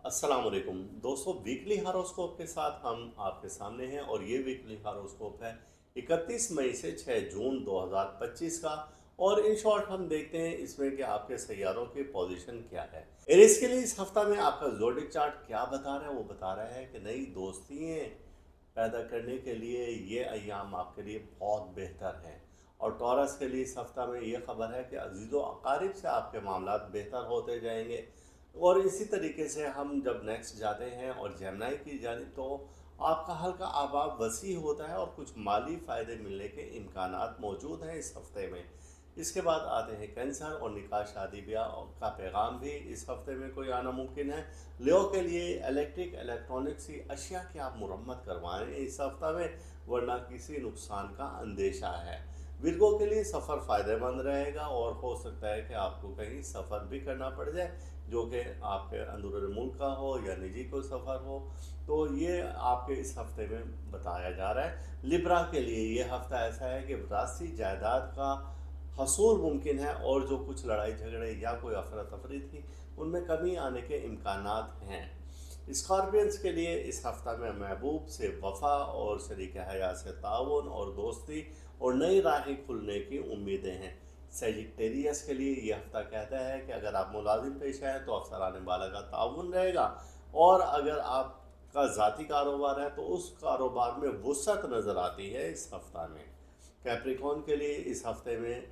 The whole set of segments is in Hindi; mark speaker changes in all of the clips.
Speaker 1: अस्सलाम वालेकुम दोस्तों, वीकली हारोस्कोप के साथ हम आपके सामने हैं और ये वीकली हारोस्कोप है 31 मई से 6 जून 2025 का। और इन शॉर्ट हम देखते हैं इसमें कि आपके सैयारों की पोजीशन क्या है। एरीज के लिए इस हफ्ता में आपका ज़ोडिक चार्ट क्या बता रहा है? वो बता रहा है कि नई दोस्तियाँ पैदा करने के लिए ये अयाम आपके लिए बहुत बेहतर है। और टॉरस के लिए इस हफ्ता में ये खबर है कि अजीज़ व अकारिब से आपके मामलात बेहतर होते जाएंगे। और इसी तरीके से हम जब नेक्स्ट जाते हैं और जेमिनी की जानिब, तो आपका हल्का आबाब वसी होता है और कुछ माली फ़ायदे मिलने के इम्कानात मौजूद हैं इस हफ्ते में। इसके बाद आते हैं कैंसर और निकाह शादी ब्याह का पैगाम भी इस हफ्ते में कोई आना मुमकिन है। लियो के लिए इलेक्ट्रिक इलेक्ट्रॉनिक्स की अशिया की आप मुरम्मत करवाएं इस हफ्ता में, वरना किसी नुकसान का अंदेशा है। विरगो के लिए सफ़र फ़ायदेमंद रहेगा और हो सकता है कि आपको कहीं सफ़र भी करना पड़ जाए, जो कि आपके अंदरूनी मुल्क का हो या निजी कोई सफ़र हो। तो ये आपके इस हफ्ते में बताया जा रहा है। लिब्रा के लिए ये हफ्ता ऐसा है कि विरासती जायदाद का हसूल मुमकिन है और जो कुछ लड़ाई झगड़े या कोई अफरा तफरी थी उनमें कमी आने के इम्कानात हैं। स्कॉर्पियंस के लिए इस हफ्ता में महबूब से वफा और शरीक हयात से ताउन और दोस्ती और नई राहें खुलने की उम्मीदें हैं। सेजिटेरियस के लिए ये हफ्ता कहता है कि अगर आप मुलाजिम पेशा हैं तो अफसरान बाला का ताउन रहेगा, और अगर आपका ज़ाती कारोबार है तो उस कारोबार में वसअत नज़र आती है इस हफ्ता में। कैप्रिकॉन के लिए इस हफ्ते में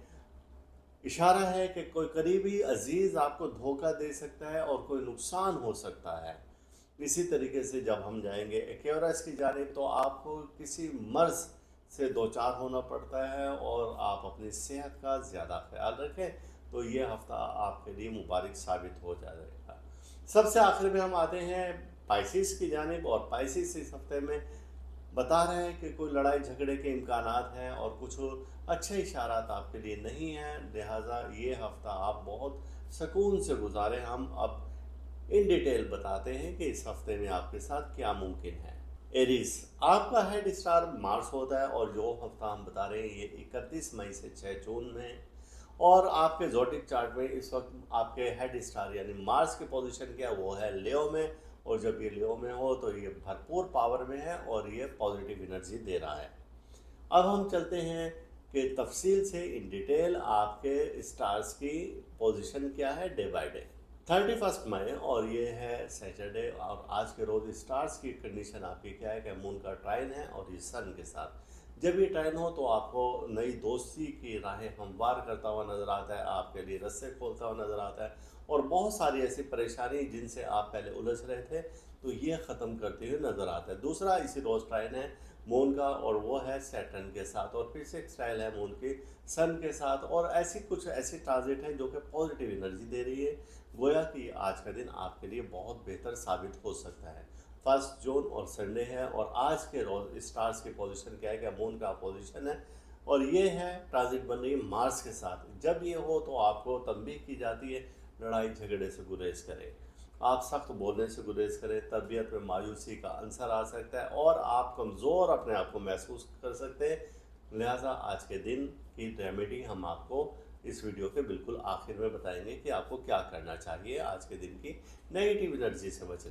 Speaker 1: इशारा है कि कोई करीबी अजीज़ आपको धोखा दे सकता है और कोई नुकसान हो सकता है। इसी तरीके से जब हम जाएंगे एक्वेरियस की जानिब, तो आपको किसी मर्ज़ से दो चार होना पड़ता है और आप अपनी सेहत का ज़्यादा ख्याल रखें, तो ये हफ़्ता आपके लिए मुबारक साबित हो जाएगा। सबसे आखिर में हम आते हैं पाइसिस की जानिब, और पाइसिस इस हफ्ते में बता रहे हैं कि कोई लड़ाई झगड़े के इम्कानात हैं और कुछ अच्छे इशारात आपके लिए नहीं हैं, लिहाजा ये हफ़्ता आप बहुत सुकून से गुजारें। हम अब इन डिटेल बताते हैं कि इस हफ्ते में आपके साथ क्या मुमकिन है। एरीज, आपका हेड स्टार मार्स होता है और जो हफ्ता हम बता रहे हैं ये 31 मई से 6 जून में। और आपके ज़ोडिक चार्ट में इस वक्त आपके हेड स्टार यानी मार्स की पोजीशन क्या है? वो है लियो में। और जब ये लियो में हो तो ये भरपूर पावर में है और ये पॉजिटिव एनर्जी दे रहा है। अब हम चलते हैं कि तफसील से इन डिटेल आपके स्टार्स की पोजीशन क्या है डे बाय डे। 31 मई और ये है सैटरडे, और आज के रोज़ स्टार्स की कंडीशन आपकी क्या है कि मून का ट्राइन है और ये सन के साथ। जब ये ट्राइन हो तो आपको नई दोस्ती की राहें हमवार करता हुआ नज़र आता है, आपके लिए रस्से खोलता हुआ नज़र आता है, और बहुत सारी ऐसी परेशानी जिनसे आप पहले उलझ रहे थे तो ये ख़त्म करते हुए नज़र आता है। दूसरा इसी रोज़ ट्राइन है मून का, और वो है सैटर्न के साथ, और फिर से एक स्टाइल है मून की सन के साथ, और ऐसी कुछ ऐसी ट्रांजिट है जो कि पॉजिटिव एनर्जी दे रही है। गोया कि आज का दिन आपके लिए बहुत बेहतर साबित हो सकता है। 1 जून और संडे है, और आज के रोज स्टार्स की पोजीशन क्या है कि मून का पोजीशन है, और ये है ट्रांजिट बन रही है मार्स के साथ। जब ये हो तो आपको तंबीह की जाती है लड़ाई झगड़े से गुरेज करें, आप सख्त बोलने से गुरेज करें, तबीयत में मायूसी का अंसर आ सकता है और आप कमज़ोर अपने आप को महसूस कर सकते हैं। लिहाजा आज के दिन की रेमेडी हम आपको इस वीडियो के बिल्कुल आखिर में बताएंगे कि आपको क्या करना चाहिए आज के दिन की नेगेटिव एनर्जी से बचने।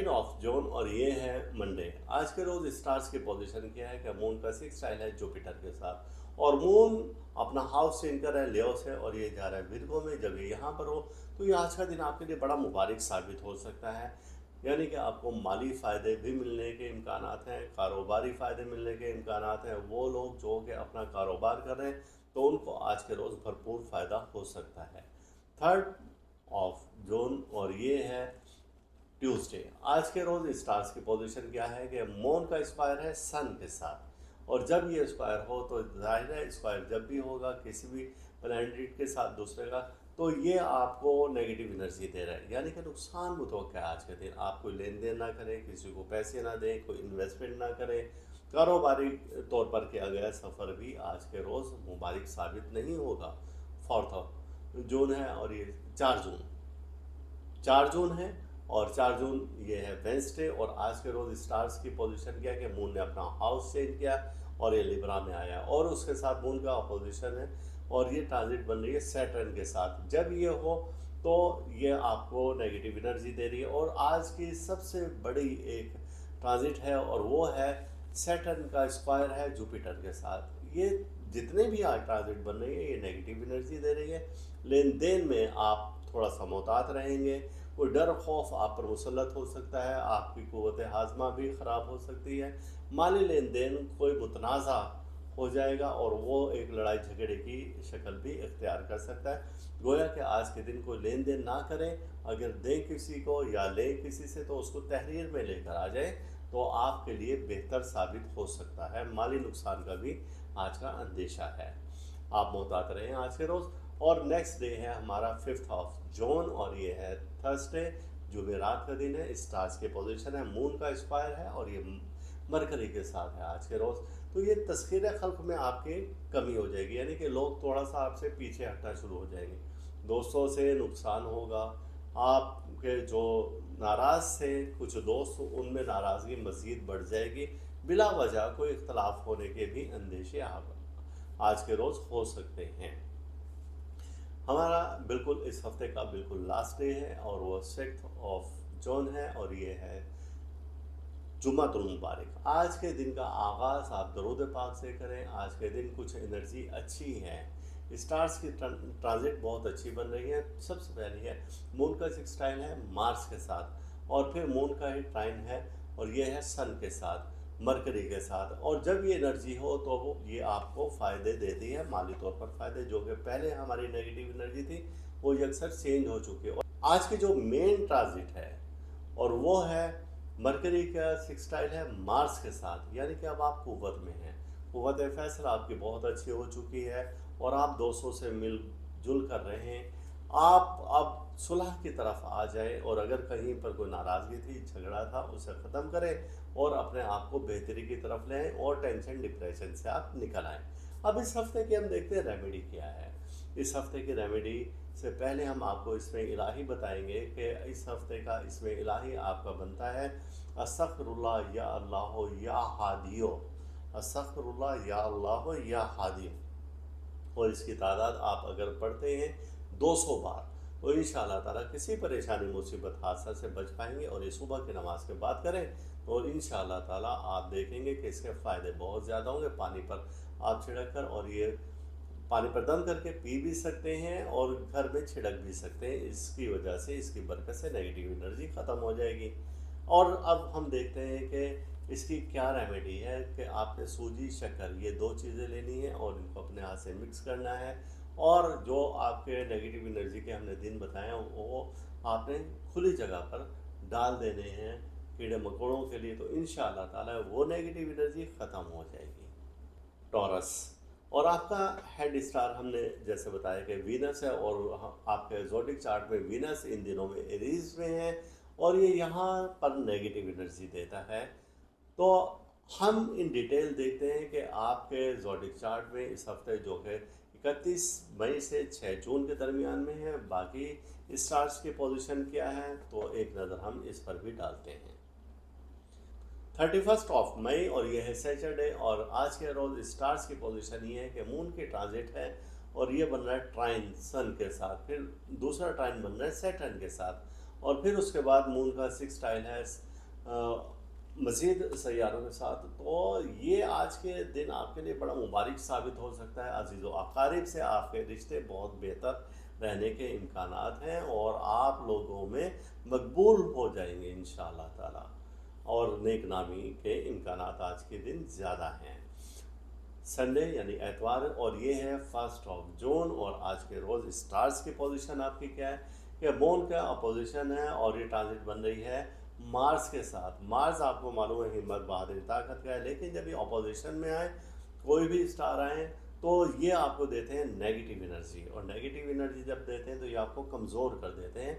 Speaker 1: 2 जून और ये है मंडे। आज के रोज़ स्टार्स की पोजीशन क्या है कि मून का 6 स्टाइल है जुपिटर के साथ, और मून अपना हाउस चेंज कर रहा है लियो से और ये जा रहा है विर्गो में। जब ये यहाँ पर हो तो ये आज का दिन आपके लिए बड़ा मुबारक साबित हो सकता है, यानी कि आपको माली फ़ायदे भी मिलने के इम्कानात हैं, कारोबारी फ़ायदे मिलने के इम्कानात हैं। वो लोग जो कि अपना कारोबार कर रहे हैं तो उनको आज के रोज़ भरपूर फ़ायदा हो सकता है। 3 जून और ये है ट्यूसडे। आज के रोज़ स्टार्स की पोजीशन क्या है कि मून का स्क्वायर है सन के साथ, और जब ये स्क्वायर हो तो जाहिर है स्क्वायर जब भी होगा किसी भी प्लैनेट के साथ दूसरे का, तो ये आपको नेगेटिव एनर्जी दे रहा है, यानी कि नुकसान मुतवक्का है आज के दिन। आप कोई लेन देन ना करें, किसी को पैसे ना दें, कोई इन्वेस्टमेंट ना करें, कारोबारी तौर पर किया गया सफ़र भी आज के रोज़ मुबारक साबित नहीं होगा। 4 जून है और ये 4 जून है, और 4 जून ये है वेंसडे, और आज के रोज़ स्टार्स की पोजीशन क्या है कि मून ने अपना हाउस चेंज किया और ये लिब्रा में आया, और उसके साथ मून का अपोजिशन है और ये ट्रांजिट बन रही है सैटर्न के साथ। जब ये हो तो ये आपको नेगेटिव एनर्जी दे रही है। और आज की सबसे बड़ी एक ट्रांजिट है और वो है सैटर्न का स्क्वायर है जुपिटर के साथ। ये जितने भी आज ट्रांजिट बन रही है ये नेगेटिव एनर्जी दे रही है। लेन देन में आप थोड़ा सा मोहतात रहेंगे, कोई डर खौफ आप पर मुसल्लत हो सकता है, आपकी क़ुव्वत हाज़मा भी ख़राब हो सकती है, माली लेन देन कोई मुतनाज़ा हो जाएगा और वो एक लड़ाई झगड़े की शक्ल भी इख्तियार कर सकता है। गोया कि आज के दिन कोई लेन देन ना करें, अगर दें किसी को या लें किसी से तो उसको तहरीर में लेकर आ जाए, तो आपके लिए बेहतर साबित हो सकता है। माली नुकसान का भी आज का अंदेशा है। आप मोहतात रहें आज के रोज़। और नेक्स्ट डे है हमारा 5 ऑफ जून और ये है थर्सडे, जुमेरात का दिन है। स्टार्स के पोजीशन है, मून का स्क्वायर है और ये मरकरी के साथ है आज के रोज़। तो ये तस्खीर खल्क में आपकी कमी हो जाएगी, यानी कि लोग थोड़ा सा आपसे पीछे हटना शुरू हो जाएंगे, दोस्तों से नुकसान होगा। आपके जो नाराज़ थे कुछ दोस्त, उनमें नाराज़गी मज़ीद बढ़ जाएगी। बिला वजह कोई इख्तलाफ होने के भी अंदेशे आप आज के रोज़ हो सकते हैं। हमारा बिल्कुल इस हफ्ते का बिल्कुल लास्ट डे है और वो 6 ऑफ जून है और ये है जुम्मतुल मुबारक। आज के दिन का आगाज़ आप दरूद पाक से करें। आज के दिन कुछ एनर्जी अच्छी है, स्टार्स की ट्रांजिट बहुत अच्छी बन रही है। सबसे पहले है मून का सिक्सटाइल है मार्स के साथ, और फिर मून का ही ट्राइन है और ये है सन के साथ, मरकरी के साथ। और जब ये एनर्जी हो तो वो ये आपको फ़ायदे देती है, माली तौर पर फ़ायदे, जो कि पहले हमारी नेगेटिव एनर्जी थी वो अक्सर चेंज हो चुकी है। और आज की जो मेन ट्रांजिट है और वो है मरकरी का सिक्सटाइल है मार्स के साथ, यानी कि अब आप कुव्वत में हैं, कुव्वत फैसला आपकी बहुत अच्छी हो चुकी है और आप दोस्तों से मिलजुल कर रहे हैं। आप अब सुलह की तरफ आ जाए और अगर कहीं पर कोई नाराज़गी थी, झगड़ा था, उसे ख़त्म करें और अपने आप को बेहतरी की तरफ ले आएँ और टेंशन डिप्रेशन से आप निकल आएँ। अब इस हफ्ते की हम देखते हैं रेमेडी क्या है। इस हफ्ते की रेमेडी से पहले हम आपको इसमें इलाही बताएंगे कि इस हफ्ते का इसमें इलाही आपका बनता है अस्तगफिरुल्लाह या अल्लाह या हादियो, अस्तगफिरुल्लाह या अल्लाह या हादियो। और इसकी तादाद आप अगर पढ़ते हैं 200 बार तो इंशाअल्लाह ताला किसी परेशानी मुसीबत हादसा से बच पाएंगे। और ये सुबह की नमाज के बाद करें तो इंशाअल्लाह ताला आप देखेंगे कि इसके फ़ायदे बहुत ज़्यादा होंगे। पानी पर आप छिड़क कर और ये पानी पर दम करके पी भी सकते हैं और घर में छिड़क भी सकते हैं। इसकी वजह से, इसकी बरकत से नेगेटिव एनर्जी ख़त्म हो जाएगी। और अब हम देखते हैं कि इसकी क्या रेमेडी है कि आपने सूजी शक्कर ये 2 चीज़ें लेनी है और इनको अपने हाथ से मिक्स करना है। और जो आपके नेगेटिव एनर्जी के हमने दिन बताए हैं वो आपने खुली जगह पर डाल देने हैं कीड़े मकोड़ों के लिए, तो इंशाअल्लाह ताला वो नेगेटिव एनर्जी ख़त्म हो जाएगी। टॉरस, और आपका हेड स्टार हमने जैसे बताया कि वीनस है और आपके ज़ोडिक चार्ट में वीनस इन दिनों में एरीज में है और ये यहाँ पर नेगेटिव एनर्जी देता है। तो हम इन डिटेल देखते हैं कि आपके ज़ोडिक चार्ट में इस हफ्ते जो है 31 मई से 6 जून के दरमियान में है, बाकी स्टार्स की पोजीशन क्या है तो एक नज़र हम इस पर भी डालते हैं। 31 ऑफ मई और ये है सैटरडे और आज के रोज़ स्टार्स की पोजीशन ये है कि मून की ट्रांजिट है और ये बन रहा है ट्राइन सन के साथ, फिर दूसरा ट्राइन बन रहा है सैटर्न के साथ और फिर उसके बाद मून का सिक्सटाइल है मज़ीद सैयारों के साथ। तो ये आज के दिन आपके लिए बड़ा मुबारक साबित हो सकता है। अजीज़ व अकारिब से आपके रिश्ते बहुत बेहतर रहने के इम्कानात हैं और आप लोगों में मकबूल हो जाएंगे इंशाअल्लाह ताला और नेक नामी के इम्कानात आज के दिन ज़्यादा हैं। संडे यानी एतवार और ये है 1 ऑफ जून और आज के रोज़ स्टार्स की पोजीशन आपकी क्या है कि मून का अपोजिशन है और ये ट्रांजिट बन रही है मार्स के साथ। मार्स आपको मालूम है हिम्मत बहादुरी ताकत का है, लेकिन जब ये अपोजिशन में आए कोई भी स्टार आए तो ये आपको देते हैं नेगेटिव एनर्जी और नेगेटिव एनर्जी जब देते हैं तो ये आपको कमज़ोर कर देते हैं।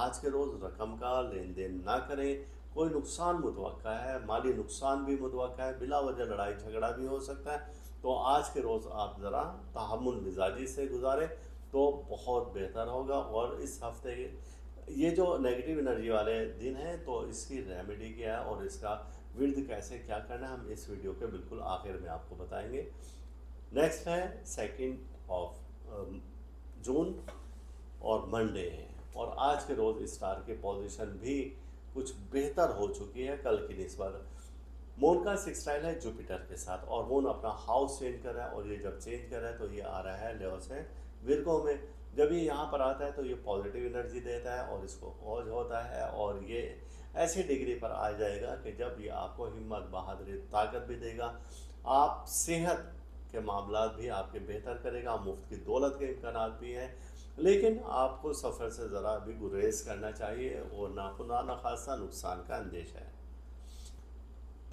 Speaker 1: आज के रोज़ रकम का लेन देन ना करें, कोई नुकसान मुतवक्का है, माली नुकसान भी मुतवक्का है, बिला वजह लड़ाई झगड़ा भी हो सकता है। तो आज के रोज़ आप ज़रा तहम्मुल मिजाजी से गुजारें तो बहुत बेहतर होगा। और इस हफ्ते ये जो नेगेटिव एनर्जी वाले दिन हैं तो इसकी रेमेडी क्या है और इसका विर्द कैसे क्या करना है हम इस वीडियो के बिल्कुल आखिर में आपको बताएंगे। नेक्स्ट है 2 ऑफ जून और मंडे है और आज के रोज़ स्टार की पोजीशन भी कुछ बेहतर हो चुकी है कल की निस्बत। मून का सिक्सटाइल है जुपिटर के साथ और मून अपना हाउस चेंज कर रहा है, और ये जब चेंज कर रहा है तो ये आ रहा है लेओ से विर्गो में। जब ये यहाँ पर आता है तो ये पॉजिटिव एनर्जी देता है और इसको ओज होता है, और ये ऐसी डिग्री पर आ जाएगा कि जब ये आपको हिम्मत, बहादुरी, ताकत भी देगा। आप सेहत के मामला भी आपके बेहतर करेगा, मुफ्त की दौलत के इम्कान भी हैं, लेकिन आपको सफ़र से ज़रा भी गुरेज करना चाहिए और ना न खासा नुकसान का अंदेशा है।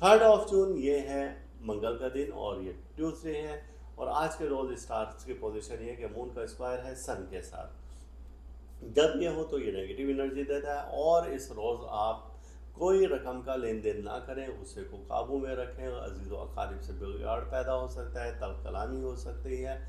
Speaker 1: 3 जून ये है मंगल का दिन और ये ट्यूसडे है, और आज के रोज़ स्टार्स की पोजीशन ये है कि मून का स्क्वायर है सन के साथ। जब ये हो तो ये नेगेटिव एनर्जी देता है, और इस रोज़ आप कोई रकम का लेन देन ना करें, उसे को काबू में रखें। अजीज़ व अकारिब से बिगाड़ पैदा हो सकता है, तलब कलामी हो सकती है,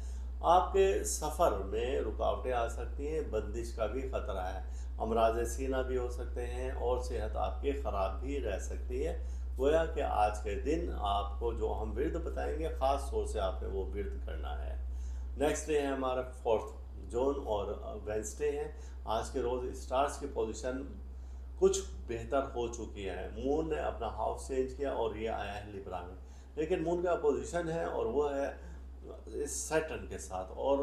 Speaker 1: आपके सफ़र में रुकावटें आ सकती हैं, बंदिश का भी ख़तरा है, अमराज सीना भी हो सकते हैं, और सेहत आपकी ख़राब भी रह सकती है। गोया कि आज के दिन आपको जो हम विर्द बताएंगे, ख़ास तौर से आपने वो विर्द करना है। नेक्स्ट डे है हमारा 4 जून और वेंसडे है। आज के रोज़ स्टार्स की पोजीशन कुछ बेहतर हो चुकी है। मून ने अपना हाउस चेंज किया और ये आया है लिब्रा में, लेकिन मून का पोजीशन है और वो है इस सैटर्न के साथ, और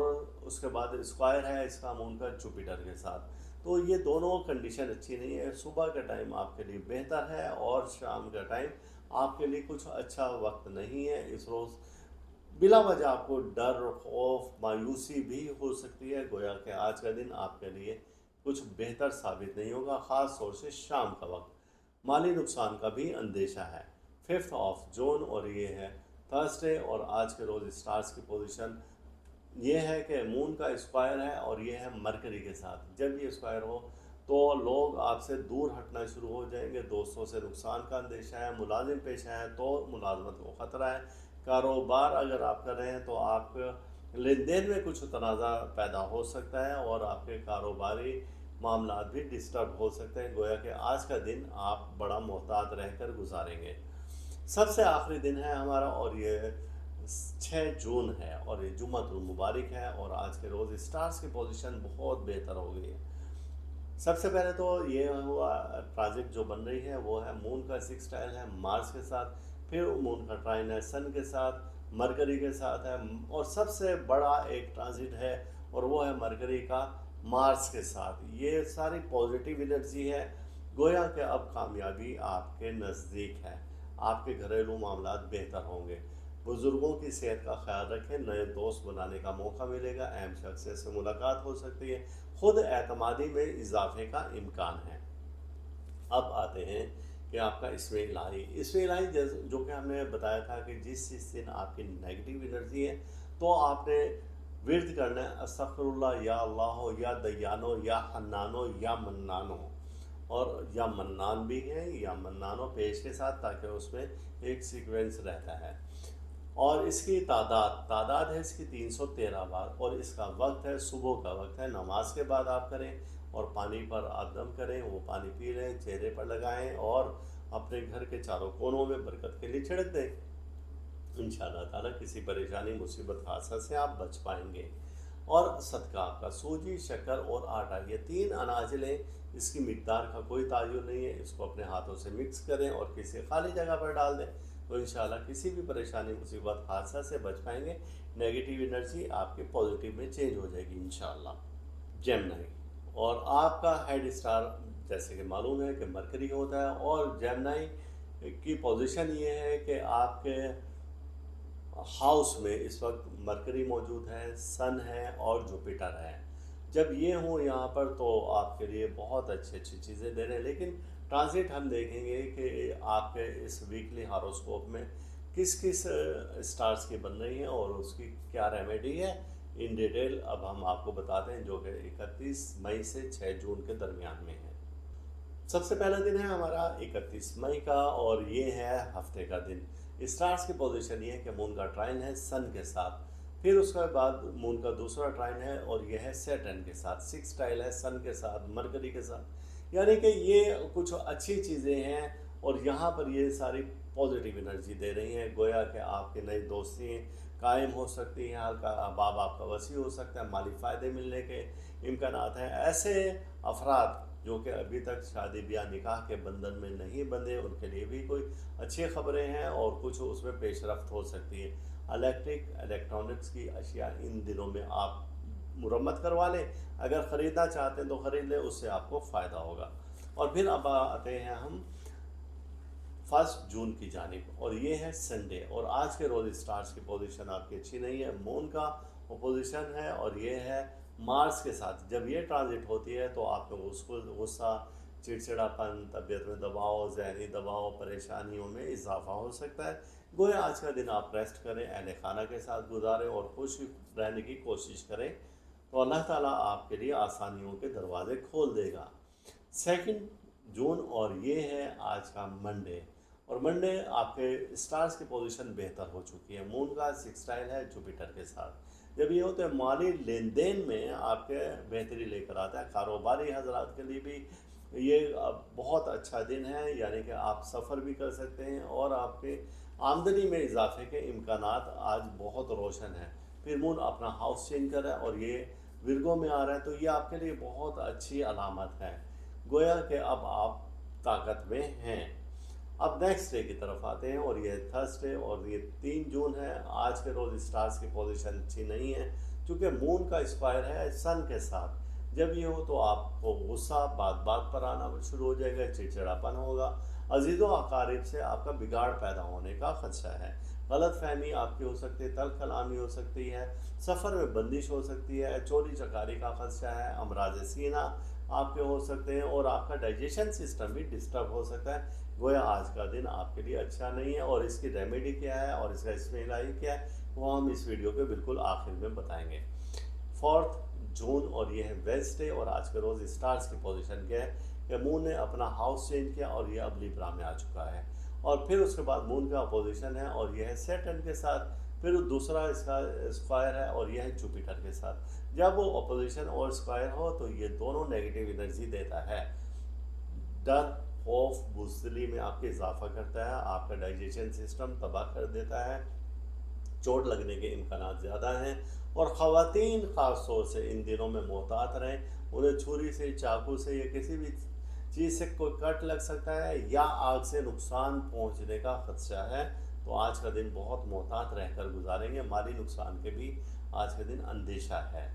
Speaker 1: उसके बाद स्क्वायर है इसका मून का जुपिटर के साथ। तो ये दोनों कंडीशन अच्छी नहीं है। सुबह का टाइम आपके लिए बेहतर है और शाम का टाइम आपके लिए कुछ अच्छा वक्त नहीं है। इस रोज़ बिला वजह आपको डर, खौफ, मायूसी भी हो सकती है। गोया कि आज का दिन आपके लिए कुछ बेहतर साबित नहीं होगा, ख़ास तौर से शाम का वक्त। माली नुकसान का भी अंदेशा है। 5 जून और ये है थर्सडे, और आज के रोज़ स्टार्स की पोजीशन ये है कि मून का स्क्वायर है और ये है मरकरी के साथ। जब ये स्क्वायर हो तो लोग आपसे दूर हटना शुरू हो जाएंगे, दोस्तों से नुकसान का अंदेशा है, मुलाजिम पेशा है तो मुलाजमत को ख़तरा है, कारोबार अगर आप कर रहे हैं तो आप लेन देन में कुछ तनाज़ा पैदा हो सकता है, और आपके कारोबारी मामला भी डिस्टर्ब हो सकते हैं। गोया कि आज का दिन आप बड़ा मोहतात रहकर गुजारेंगे। सबसे आखिरी दिन है हमारा और ये 6 जून है, और ये जुम्मतुल मुबारक है, और आज के रोज़ स्टार्स की पोजीशन बहुत बेहतर हो गई है। सबसे पहले तो ये हुआ ट्रांजिट जो बन रही है वो है मून का सिक्सटाइल है मार्स के साथ, फिर मून का ट्राइन है सन के साथ, मरकरी के साथ है, और सबसे बड़ा एक ट्रांजिट है और वो है मरकरी का मार्स के साथ। ये सारी पॉजिटिव एनर्जी है। गोया कि अब कामयाबी आपके नज़दीक है, आपके घरेलू मामला बेहतर होंगे। बुज़ुर्गों की सेहत का ख्याल रखें, नए दोस्त बनाने का मौका मिलेगा, अहम शख्स से मुलाकात हो सकती है, खुद एतमादी में इजाफे का इम्कान है। अब आते हैं कि आपका इसमें इलाही जो कि हमने बताया था कि जिस दिन आपकी नेगेटिव एनर्जी है तो आपने विर्द करना है अस्तगफिरुल्लाह या अल्लाह या दयानो या हन्नानो या मन्नानो, और या मन्नान भी है या मन्नानो पेश के साथ, ताकि उसमें एक सीक्वेंस रहता है। और इसकी तादाद है इसकी 313 बार, और इसका वक्त है सुबह का वक्त है, नमाज के बाद आप करें, और पानी पर आप दम करें, वो पानी पी लें, चेहरे पर लगाएं और अपने घर के चारों कोनों में बरकत के लिए छिड़क दें। इंशाअल्लाह ताला किसी परेशानी, मुसीबत, हादसा से आप बच पाएंगे। और सदका आपका सूजी, शक्कर और आटा, ये 3 अनाज लें, इसकी मिकदार का कोई तायुन नहीं है, इसको अपने हाथों से मिक्स करें और किसी खाली जगह पर डाल दें, तो इंशाल्लाह किसी भी परेशानी, मुसीबत, हादसा से बच पाएंगे। नेगेटिव एनर्जी आपके पॉजिटिव में चेंज हो जाएगी इंशाल्लाह। जेमिनी, और आपका हेड स्टार जैसे कि मालूम है कि मरकरी होता है, और जेमिनी की पोजीशन ये है कि आपके हाउस में इस वक्त मरकरी मौजूद है, सन है और जुपिटर है। जब ये हो यहाँ पर तो आपके लिए बहुत अच्छी चीज़ें दे रहे हैं, लेकिन ट्रांजिट हम देखेंगे कि आपके इस वीकली हारोस्कोप में किस किस स्टार्स की बन रही हैं और उसकी क्या रेमेडी है, इन डिटेल अब हम आपको बताते हैं, जो कि 31 मई से 6 जून के दरमियान में है। सबसे पहला दिन है हमारा 31 मई का, और ये है हफ्ते का दिन। स्टार्स की पोजीशन ये है कि मून का ट्राइन है सन के साथ, फिर उसके बाद मून का दूसरा ट्राइन है और यह है सैटर्न के साथ, सिक्सटाइल है सन के साथ, मरकरी के साथ। यानी कि ये कुछ अच्छी चीज़ें हैं, और यहाँ पर ये सारी पॉजिटिव एनर्जी दे रही हैं। गोया कि आपकी नई दोस्ती कायम हो सकती हैं, हल्का अहबाब आपका वसी हो सकता है, माली फ़ायदे मिलने के इम्कानात हैं। ऐसे अफराद जो कि अभी तक शादी ब्याह निकाह के बंधन में नहीं बंधे, उनके लिए भी कोई अच्छी खबरें हैं और कुछ उसमें पेशरफ्त हो सकती है। इलेक्ट्रॉनिक्स की अशिया इन दिनों में आप मुरम्मत करवा लें, अगर ख़रीदना चाहते हैं तो ख़रीद लें, उससे आपको फ़ायदा होगा। और फिर अब आते हैं हम 1 जून की जानिब, और ये है संडे, और आज के रोज़ स्टार्स की पोजीशन आपकी अच्छी नहीं है। मून का पोजीशन है और ये है मार्स के साथ। जब ये ट्रांजिट होती है तो आप में उसको गुस्सा, चिड़चिड़ापन, तबीयत में दबाव, जहनी दबाव, परेशानियों में इजाफा हो सकता है। गोया आज का दिन आप रेस्ट करें, अहल खाना के साथ गुजारें और खुश रहने की कोशिश करें, तो अल्लाह ताला आपके लिए आसानियों के दरवाज़े खोल देगा। 2 जून, और ये है आज का मंडे, और मंडे आपके स्टार्स की पोजीशन बेहतर हो चुकी है। मून का सिक्सटाइल है जुपिटर के साथ। जब ये होता है माली लेन देन में आपके बेहतरी लेकर आता है। कारोबारी हजरात के लिए भी ये बहुत अच्छा दिन है, यानी कि आप सफ़र भी कर सकते हैं और आपके आमदनी में इजाफे के इम्कानात आज बहुत रोशन हैं। फिर मून अपना हाउस चेंज कर रहा है और ये विर्गो में आ रहा है, तो ये आपके लिए बहुत अच्छी अलामत है, गोया कि अब आप ताकत में हैं। अब नेक्स्ट डे की तरफ आते हैं, और ये थर्सडे, और ये 3 जून है। आज के रोज़ स्टार्स की पोजीशन अच्छी नहीं है, क्योंकि मून का स्क्वायर है सन के साथ। जब ये हो तो आपको गुस्सा बात बात पर आना शुरू हो जाएगा, चिड़चिड़ापन होगा, अजीज़ों अकारिब से आपका बिगाड़ पैदा होने का खदशा है, गलत फहमी आपकी हो सकती है, तल कलामी हो सकती है, सफ़र में बंदिश हो सकती है, चोरी चकारी का खदशा है, अमराज सीना आपके हो सकते हैं, और आपका डाइजेशन सिस्टम भी डिस्टर्ब हो सकता है। गोया आज का दिन आपके लिए अच्छा नहीं है, और इसकी रेमेडी क्या है और इसका इसमें इलाज क्या है वो हम इस वीडियो के बिल्कुल आखिर में बताएंगे। 4 जून, और ये है वेडनेसडे, और आज के रोज़ स्टार्स की पोजीशन क्या है कि मून ने अपना हाउस चेंज किया और ये अब लिब्रा में आ चुका है, और फिर उसके बाद मून का अपोजिशन है और यह है सैटर्न के साथ। फिर दूसरा इसका स्क्वायर है और यह है जुपिटर के साथ। जब वो अपोजिशन और स्क्वायर हो तो ये दोनों नेगेटिव एनर्जी देता है। डर, खौफ, बुज़दिली में आपके इजाफा करता है, आपका डाइजेशन सिस्टम तबाह कर देता है, चोट लगने के इम्कानात ज़्यादा हैं, और ख़वातीन ख़ास तौर से इन दिनों में मोहतात रहें। उन्हें छुरी से, चाकू से या किसी भी चीज़ से कोई कट लग सकता है या आग से नुकसान पहुंचने का खदशा है, तो आज का दिन बहुत मोहतात रहकर गुजारेंगे। माली नुकसान के भी आज के दिन अंदेशा है।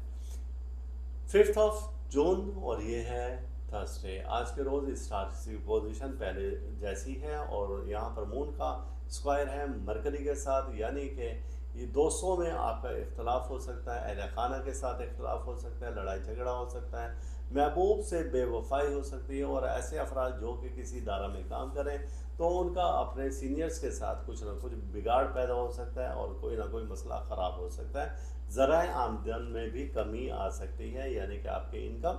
Speaker 1: 5 जून, और ये है थर्सडे। आज के रोज़ स्टार्स की पोजीशन पहले जैसी है, और यहाँ पर मून का स्क्वायर है मरकरी के साथ, यानी कि ये दोस्तों में आपका इख्तलाफ हो सकता है, अहल खाना के साथ इख्तलाफ हो सकता है, लड़ाई झगड़ा हो सकता है, महबूब से बेवफाई हो सकती है, और ऐसे अफराद जो कि किसी इदारा में काम करें तो उनका अपने सीनियर्स के साथ कुछ ना कुछ बिगाड़ पैदा हो सकता है और कोई ना कोई मसला ख़राब हो सकता है। ज़राए आमदन में भी कमी आ सकती है, यानी कि आपके इनकम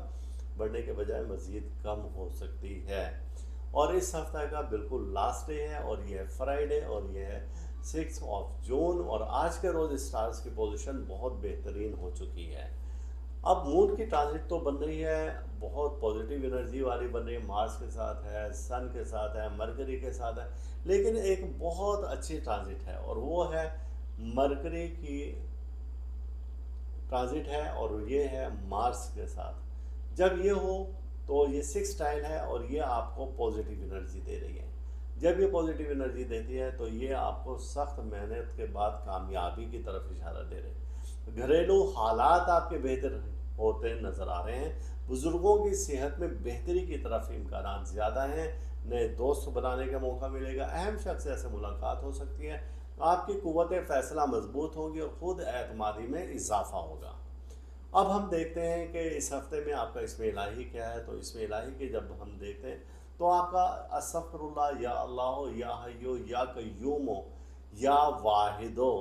Speaker 1: बढ़ने के बजाय मज़ीद कम हो सकती है। और इस हफ्ते का बिल्कुल लास्ट डे है, और यह है फ्राइडे, और यह है 6 जून, और आज के रोज़ स्टार्स की पोजीशन बहुत बेहतरीन हो चुकी है। अब मून की ट्रांजिट तो बन रही है, बहुत पॉजिटिव एनर्जी वाली बन रही है, मार्स के साथ है, सन के साथ है, मरकरी के साथ है, लेकिन एक बहुत अच्छी ट्रांजिट है, और वो है मरकरी की ट्रांजिट है, और ये है मार्स के साथ। जब ये हो तो ये 6 है, और ये आपको पॉजिटिव एनर्जी दे रही है। जब ये पॉजिटिव एनर्जी देती है तो ये आपको सख्त मेहनत के बाद कामयाबी की तरफ इशारा दे रहे हैं। घरेलू हालात आपके बेहतर होते नज़र आ रहे हैं, बुज़ुर्गों की सेहत में बेहतरी की तरफ इम्कानात ज़्यादा हैं, नए दोस्त बनाने का मौका मिलेगा, अहम शख्स से मुलाकात हो सकती है, आपकी क़ुव्वत फ़ैसला मजबूत होगी और ख़ुद एतमादी में इजाफा होगा। अब हम देखते हैं कि इस हफ्ते में आपका इसमें इलाही क्या है। तो इसमें इलाही के जब हम देखते हैं तो आपका अस्तगफिरुल्लाह, या अल्लाह, या हय्यो, या कय्यूमो, या वाहिदो,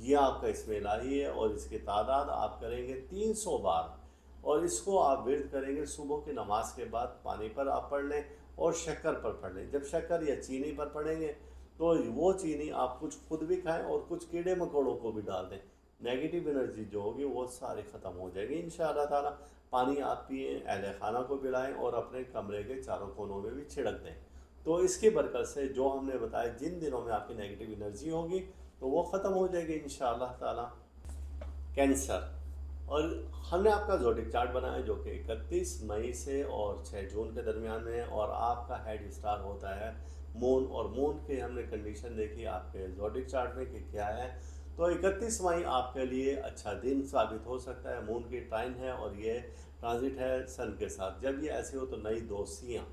Speaker 1: ये आपका इसमें इलाही है, और इसकी तादाद आप करेंगे 300 बार, और इसको आप विर्द करेंगे सुबह की नमाज के बाद। पानी पर आप पढ़ लें और शक्कर पर पढ़ लें। जब शक्कर या चीनी पर पढ़ेंगे तो वो चीनी आप कुछ खुद भी खाएं और कुछ कीड़े मकोड़ों को भी डाल दें। नेगेटिव एनर्जी जो होगी वो सारी ख़त्म हो जाएगी इंशाअल्लाह ताला। पानी आप पिए, अहले खाना को पिलाएं और अपने कमरे के चारों कोनों में भी छिड़क दें। तो इसकी बरकत से जो हमने बताया, जिन दिनों में आपकी नेगेटिव एनर्जी होगी तो वो ख़त्म हो जाएगी इंशाअल्लाह ताला। कैंसर, और हमने आपका ज़ोडिक चार्ट बनाया जो कि 31 मई से और 6 जून के दरमियान में है, और आपका हेड स्टार होता है मून, और मून की हमने कंडीशन देखी आपके ज़ोडिक चार्ट में कि क्या है। तो 31 मई आपके लिए अच्छा दिन साबित हो सकता है। मून की ट्राइन है और ये ट्रांजिट है सन के साथ। जब ये ऐसे हो तो नई दोस्तियाँ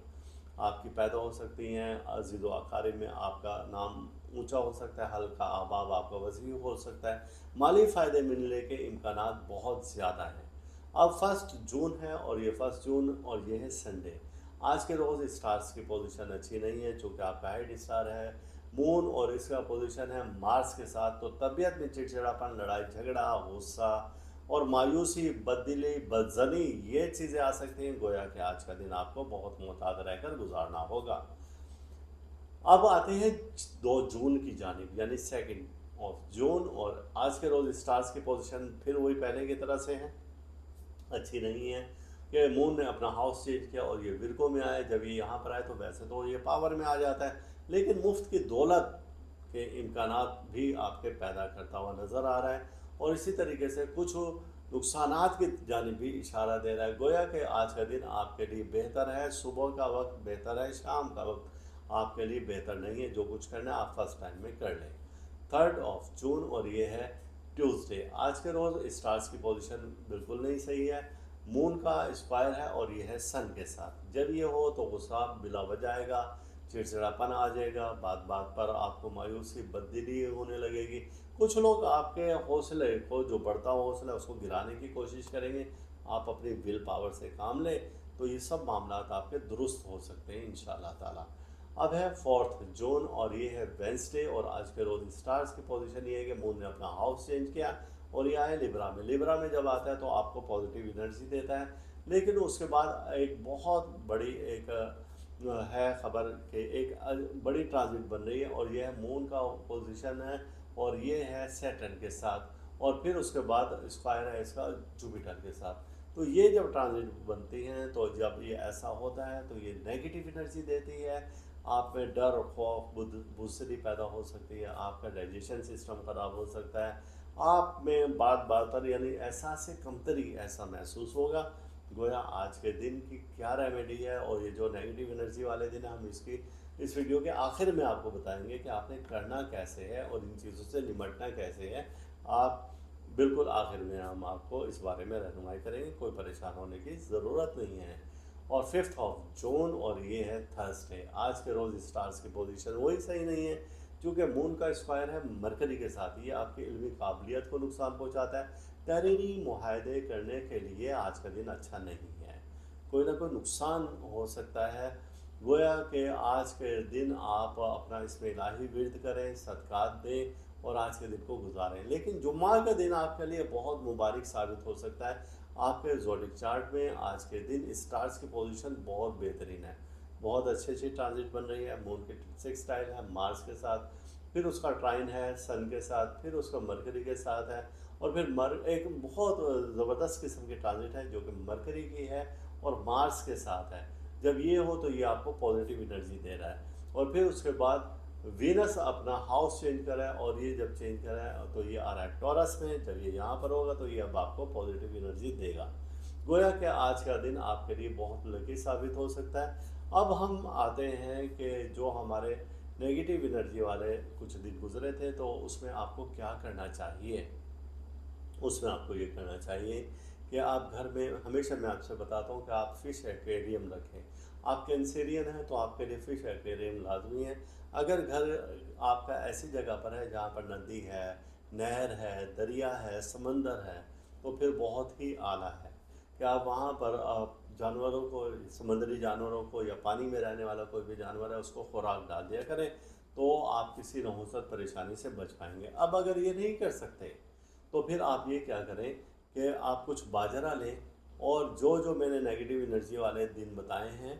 Speaker 1: आपकी पैदा हो सकती हैं, अज़ीज़ व अक़ारिब में आपका नाम ऊंचा हो सकता है, हल्का अहबाब आपका वसी हो सकता है, माली फ़ायदे मिलने के इम्कानात बहुत ज़्यादा हैं। अब 1 जून है और ये 1 जून और ये है संडे। आज के रोज़ स्टार्स की पोजीशन अच्छी नहीं है, चूँकि आपका हेड स्टार है मून और इसका पोजीशन है मार्स के साथ, तो तबीयत में चिड़चिड़ापन, लड़ाई झगड़ा, गुस्सा और मायूसी, बददिली, बदज़नी ये चीज़ें आ सकती हैं। गोया कि आज का दिन आपको बहुत मोहतात रहकर गुजारना होगा। अब आते हैं 2 जून की जानिब, यानी 2 जून, और आज के रोज़ स्टार्स की पोजीशन फिर वही पहले की तरह से है, अच्छी नहीं है कि मून ने अपना हाउस चेंज किया और ये विरगो में आया। जब ये यहाँ पर आए तो वैसे तो ये पावर में आ जाता है, लेकिन मुफ्त की दौलत के इम्कानात भी आपके पैदा करता हुआ नज़र आ रहा है, और इसी तरीके से कुछ नुकसानात की जानिब भी इशारा दे रहा है। गोया कि आज का दिन आपके लिए बेहतर है, सुबह का वक्त बेहतर है, शाम का वक्त आपके लिए बेहतर नहीं है। जो कुछ करना है आप फर्स्ट टाइम में कर लें। 3 जून और ये है ट्यूसडे। आज के रोज़ स्टार्स की पोजीशन बिल्कुल नहीं सही है। मून का स्क्वायर है और ये है सन के साथ। जब ये हो तो गुस्सा बिला वजह आएगा, चिड़चिड़ापन आ जाएगा, बात बात पर आपको मायूसी, बददिली होने लगेगी। कुछ लोग आपके हौसले को, जो बढ़ता हुआ हौसला है, उसको गिराने की कोशिश करेंगे। आप अपनी विल पावर से काम लें तो ये सब मामला आपके दुरुस्त हो सकते हैं इंशाअल्लाह ताला। अब है 4 जून और ये है वेंसडे, और आज के रोज़ स्टार्स की पोजीशन ये है कि मून ने अपना हाउस चेंज किया और ये आया लिब्रा में। लिब्रा में जब आता है तो आपको पॉजिटिव एनर्जी देता है, लेकिन उसके बाद एक बहुत बड़ी एक है खबर कि एक बड़ी ट्रांजिट बन रही है, और यह है मून का पोजीशन है और ये है सैटर्न के साथ, और फिर उसके बाद स्क्वायर है इसका जुपिटर के साथ। तो ये जब ट्रांजिट बनती हैं, तो जब ये ऐसा होता है तो ये नेगेटिव एनर्जी देती है। आप में डर, खौफ, बुज़दिली पैदा हो सकती है, आपका डाइजेशन सिस्टम ख़राब हो सकता है, आप में बात बात पर यानी एहसास कमतरी ऐसा महसूस होगा। गोया आज के दिन की क्या रेमेडी है, और ये जो नेगेटिव एनर्जी वाले दिन है, हम इसकी इस वीडियो के आखिर में आपको बताएंगे कि आपने करना कैसे है और इन चीज़ों से निपटना कैसे है। आप बिल्कुल आखिर में हम आपको इस बारे में रहनुमाई करेंगे, कोई परेशान होने की ज़रूरत नहीं है। और 5 जून और ये है थर्सडे। आज के रोज़ स्टार्स की पोजीशन वही सही नहीं है, क्योंकि मून का स्क्वायर है मरकरी के साथ। ये आपकी इल्मी काबिलियत को नुकसान पहुंचाता है। तहरीरी मुहायदे करने के लिए आज का दिन अच्छा नहीं है, कोई ना कोई नुकसान हो सकता है। गोया कि आज के दिन आप अपना इसमें इलाही विर्द करें, सदकात दें और आज के दिन को गुजारें। लेकिन जुम्मा का दिन आपके लिए बहुत मुबारक साबित हो सकता है। आपके ज़ोडिक चार्ट में आज के दिन स्टार्स की पोजीशन बहुत बेहतरीन है, बहुत अच्छी अच्छी ट्रांजिट बन रही है। मून के 6 टाइल है मार्स के साथ, फिर उसका ट्राइन है सन के साथ, फिर उसका मरकरी के साथ है, और फिर एक बहुत ज़बरदस्त किस्म की ट्रांजिट है जो कि मरकरी की है और मार्स के साथ है। जब ये हो तो ये आपको पॉजिटिव एनर्जी दे रहा है, और फिर उसके बाद वीनस अपना हाउस चेंज करा है, और ये जब चेंज करा है तो ये आ रहा है टॉरस में। जब ये यहाँ पर होगा तो ये अब आपको पॉजिटिव एनर्जी देगा। गोया कि आज का दिन आपके लिए बहुत लकी साबित हो सकता है। अब हम आते हैं कि जो हमारे नेगेटिव एनर्जी वाले कुछ दिन गुजरे थे, तो उसमें आपको क्या करना चाहिए। उसमें आपको ये करना चाहिए कि आप घर में, हमेशा मैं आपसे बताता हूँ कि आप फ़िश एक्वेरियम रखें। आप कैंसेरियन हैं तो आपके लिए फ़िश एक्वेरियम लाजमी है। अगर घर आपका ऐसी जगह पर है जहाँ पर नदी है, नहर है, दरिया है, समंदर है, तो फिर बहुत ही आला है कि आप वहाँ पर आप जानवरों को, समुद्री जानवरों को, या पानी में रहने वाला कोई भी जानवर है उसको खुराक डाल दिया करें, तो आप किसी नहुसत परेशानी से बच पाएंगे। अब अगर ये नहीं कर सकते तो फिर आप ये क्या करें कि आप कुछ बाजरा लें, और जो जो मैंने नेगेटिव एनर्जी वाले दिन बताए हैं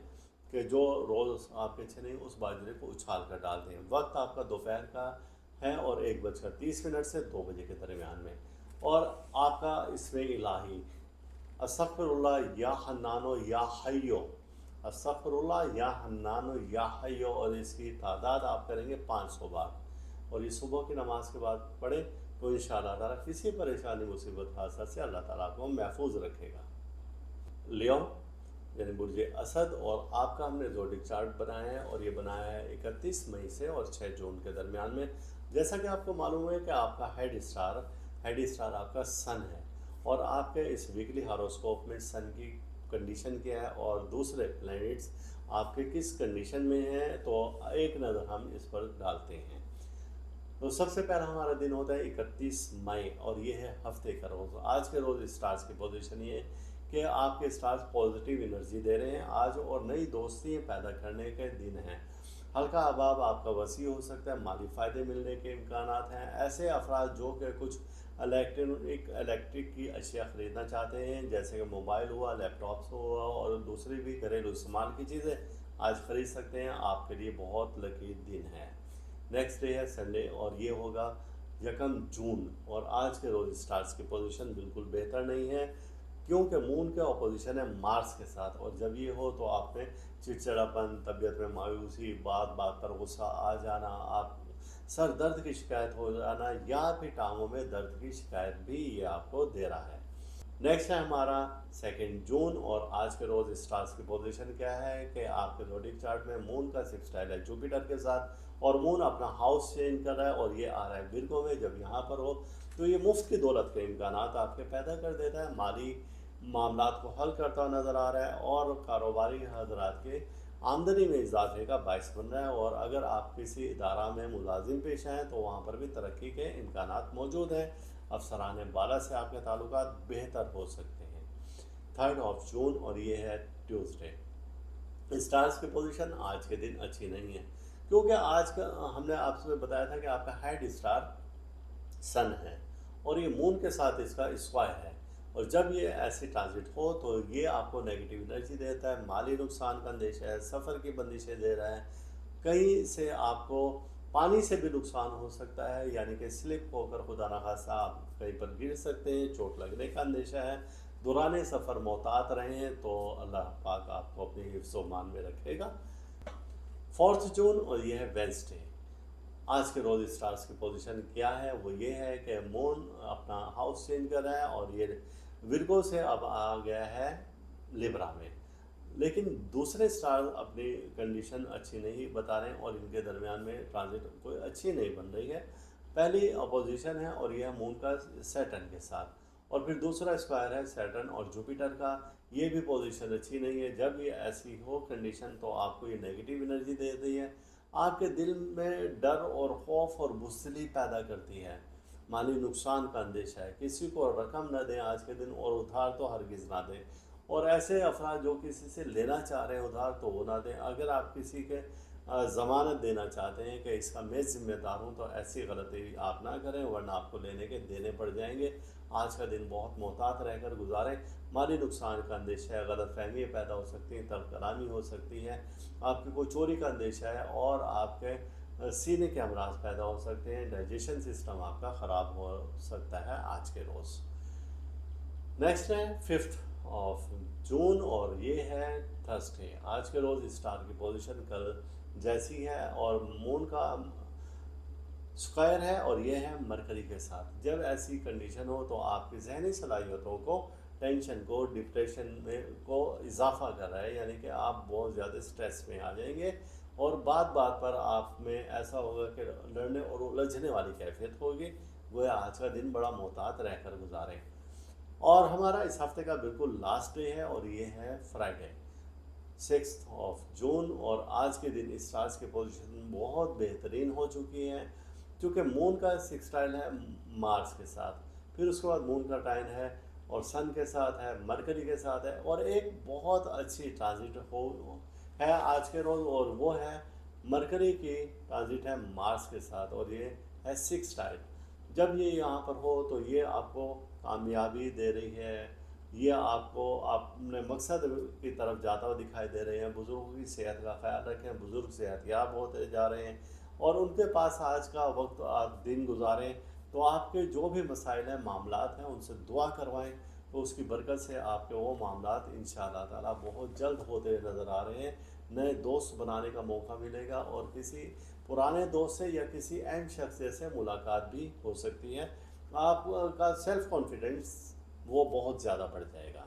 Speaker 1: कि जो रोज़ आपके अच्छे नहीं, उस बाजरे को उछाल कर डाल दें। वक्त आपका दोपहर का है और 1:30 से 2 बजे के दरमियान में, और आपका इसमें इलाही अस्तगफिरुल्लाह या हन्नानो या हय्यो, अस्तगफिरुल्लाह या हन्नानो या हय्यो, और इसकी तादाद आप करेंगे 500 बार, और ये सुबह की नमाज के बाद पढ़ें। को इंशाअल्लाह ताला किसी परेशानी मुसीबत हादसा से अल्लाह ताला आपको महफूज रखेगा। लियो यानी बुर्ज असद और आपका हमने ज़ोडिक चार्ट बनाया है और ये बनाया है 31 मई से और 6 जून के दरमियान में। जैसा कि आपको मालूम है कि आपका हेड स्टार आपका सन है और आपके इस वीकली हॉरोस्कोप में सन की कंडीशन क्या है और दूसरे प्लैनेट्स आपके किस कंडीशन में हैं, तो एक नज़र हम इस पर डालते हैं। तो सबसे पहला हमारा दिन होता है 31 मई और ये है हफ्ते का रोज़। आज के रोज़ स्टार्स की पोजीशन ये है कि आपके स्टार्स पॉजिटिव एनर्जी दे रहे हैं आज और नई दोस्तियाँ पैदा करने के दिन हैं। हल्का अभाव आपका वसी हो सकता है, माली फ़ायदे मिलने के इम्कानात हैं। ऐसे अफराद जो कि कुछ इलेक्ट्रिक की अशिया ख़रीदना चाहते हैं, जैसे कि मोबाइल हुआ, लैपटॉप्स हुआ और दूसरी भी घरेलू इस्तेमाल की चीज़ें आज ख़रीद सकते हैं। आपके लिए बहुत लकी दिन है। नेक्स्ट डे है संडे और ये होगा 1 जून और आज के रोज़ स्टार्स की पोजीशन बिल्कुल बेहतर नहीं है क्योंकि मून के ऑपोजिशन है मार्स के साथ और जब ये हो तो आप में चिड़चिड़ापन, तबीयत में मायूसी, बात बात पर गुस्सा आ जाना, आप सर दर्द की शिकायत हो जाना या फिर टांगों में दर्द की शिकायत भी ये आपको दे रहा है। नेक्स्ट है हमारा 2 जून और आज के रोज़ स्टार्स की पोजीशन क्या है कि आपके ज़ोडिक चार्ट में मून का सेक्सटाइल है जुपिटर के साथ और मून अपना हाउस चेंज कर रहा है और ये आ रहा है विर्गो में। जब यहाँ पर हो तो ये मुफ्त की दौलत के इम्कानात आपके पैदा कर देता है, माली मामलात को हल करता हुआ नज़र आ रहा है और कारोबारी हजरात के आमदनी में इजाफे का बायस बन रहा है। और अगर आप किसी इदारा में मुलाजिम पेश हैं तो वहाँ पर भी तरक्की के इम्कानात मौजूद हैं। अफसरान बाला से आपके ताल्लुकात बेहतर हो सकते हैं। 3 जून और ये है ट्यूसडे। स्टार्स की पोजीशन आज के दिन अच्छी नहीं है क्योंकि आज का हमने आपसे बताया था कि आपका हेड स्टार सन है और ये मून के साथ इसका स्क्वायर है और जब ये ऐसी ट्रांजिट हो तो ये आपको नेगेटिव एनर्जी देता है, माली नुकसान का अंदेशा है, सफ़र की बंदिशें दे रहा है, कहीं से आपको पानी से भी नुकसान हो सकता है यानी कि स्लिप होकर खुदा न खास्ता आप कहीं पर गिर सकते हैं, चोट लगने का अंदेशा है। दौरान सफ़र मोहतात रहें तो अल्लाह पाक आपको अपने हिफ्ज़-ओ-मान में रखेगा। 4 जून और ये है वेंसडे। आज के रोज़ स्टार्स की पोजीशन क्या है, वो ये है कि मून अपना हाउस चेंज कर रहा है और ये विर्गो से अब आ गया है लिब्रा में। लेकिन दूसरे स्टार अपनी कंडीशन अच्छी नहीं बता रहे हैं और इनके दरमियान में ट्रांजिट कोई अच्छी नहीं बन रही है। पहली अपोजिशन है और यह है मून का सैटर्न के साथ और फिर दूसरा स्क्वायर है सैटर्न और जुपिटर का। ये भी पोजीशन अच्छी नहीं है। जब ये ऐसी हो कंडीशन तो आपको ये नेगेटिव एनर्जी दे रही है, आपके दिल में डर और खौफ और बुज़दिली पैदा करती है, माली नुकसान का अंदेशा है। किसी को रकम न दें आज के दिन और उधार तो हरगिज़ ना दें और ऐसे अफराद जो किसी से लेना चाह रहे हैं उधार तो वो ना दें। अगर आप किसी के ज़मानत देना चाहते हैं कि इसका मैं ज़िम्मेदार हूँ तो ऐसी गलती आप ना करें वरना आपको लेने के देने पड़ जाएंगे। आज का दिन बहुत मोहतात रहकर गुजारें। माली नुकसान का अंदेशा है, गलतफहमियाँ पैदा हो सकती हैं, तरफ-कलामी हो सकती है, आपकी कोई चोरी का अंदेशा है और आपके सीने के अमराज पैदा हो सकते हैं। डाइजेशन सिस्टम आपका ख़राब हो सकता है आज के रोज़। नेक्स्ट है 5 जून और ये है थर्सडे। आज के रोज़ स्टार की पोजीशन कल जैसी है और मून का स्क्वायर है और ये है मरकरी के साथ। जब ऐसी कंडीशन हो तो आपकी जहनी सलाहियतों को, टेंशन को, डिप्रेशन में को इजाफा कर रहा है यानी कि आप बहुत ज़्यादा स्ट्रेस में आ जाएंगे और बात बात पर आप में ऐसा होगा कि लड़ने और उलझने वाली कैफियत होगी। वह आज का दिन बड़ा मोहतात रहकर गुजारें। और हमारा इस हफ्ते का बिल्कुल लास्ट डे है और ये है फ्राइडे 6 जून और आज के दिन स्टार्स की पोजीशन बहुत बेहतरीन हो चुकी है क्योंकि मून का सेक्सटाइल है मार्स के साथ, फिर उसके बाद मून का टाइन है और सन के साथ है, मरकरी के साथ है और एक बहुत अच्छी ट्रांजिट हो है आज के रोज़ और वो है मरकरी की ट्रांजिट है मार्स के साथ और ये है सेक्सटाइल। जब ये यहाँ पर हो तो ये आपको कामयाबी दे रही है, ये आपको अपने मकसद की तरफ जाता हुआ दिखाई दे रहे हैं। बुज़ुर्गों की सेहत का ख्याल रखें, बुज़ुर्ग सेहतयाब होते जा रहे हैं और उनके पास आज का वक्त आप दिन गुजारें तो आपके जो भी मसाइल हैं, मामलात हैं, उनसे दुआ करवाएं तो उसकी बरकत से आपके वो मामलात इंशाअल्लाह ताला बहुत जल्द होते नज़र आ रहे हैं। नए दोस्त बनाने का मौका मिलेगा और किसी पुराने दोस्त से या किसी अहम शख्स से मुलाकात भी हो सकती है। आपका सेल्फ कॉन्फिडेंस वो बहुत ज़्यादा बढ़ जाएगा।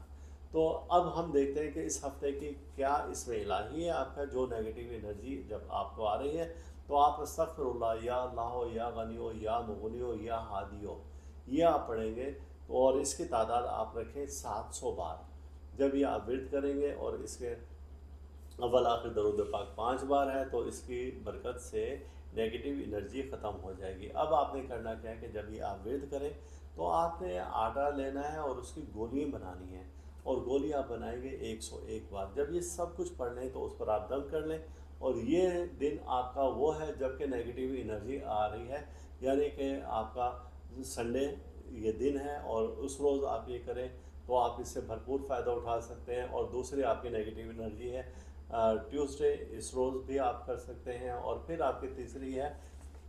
Speaker 1: तो अब हम देखते हैं कि इस हफ्ते की क्या इसमें इलाही है। आपका जो नेगेटिव एनर्जी जब आपको आ रही है तो आप अस्तगफिरुल्लाह या अल्लाह हो या गनी हो या मुगनी हो या हादी हो, ये आप पढ़ेंगे। तो और इसकी तादाद आप रखें 700 बार। जब ये आप विर्द करेंगे और इसके अव्वल आखिर दरूद पाक 5 बार है तो इसकी बरकत से नेगेटिव एनर्जी ख़त्म हो जाएगी। अब आपने करना क्या है कि जब ये आप विर्द करें तो आपने आटा लेना है और उसकी गोलियाँ बनानी है, और गोली आप बनाएंगे 101 बार। जब ये सब कुछ पढ़ लें तो उस पर आप दम कर लें, और ये दिन आपका वो है जबकि नेगेटिव एनर्जी आ रही है, यानी कि आपका संडे ये दिन है और उस रोज़ आप ये करें तो आप इससे भरपूर फ़ायदा उठा सकते हैं। और दूसरी आपकी नेगेटिव एनर्जी है ट्यूसडे, इस रोज़ भी आप कर सकते हैं। और फिर आपकी तीसरी है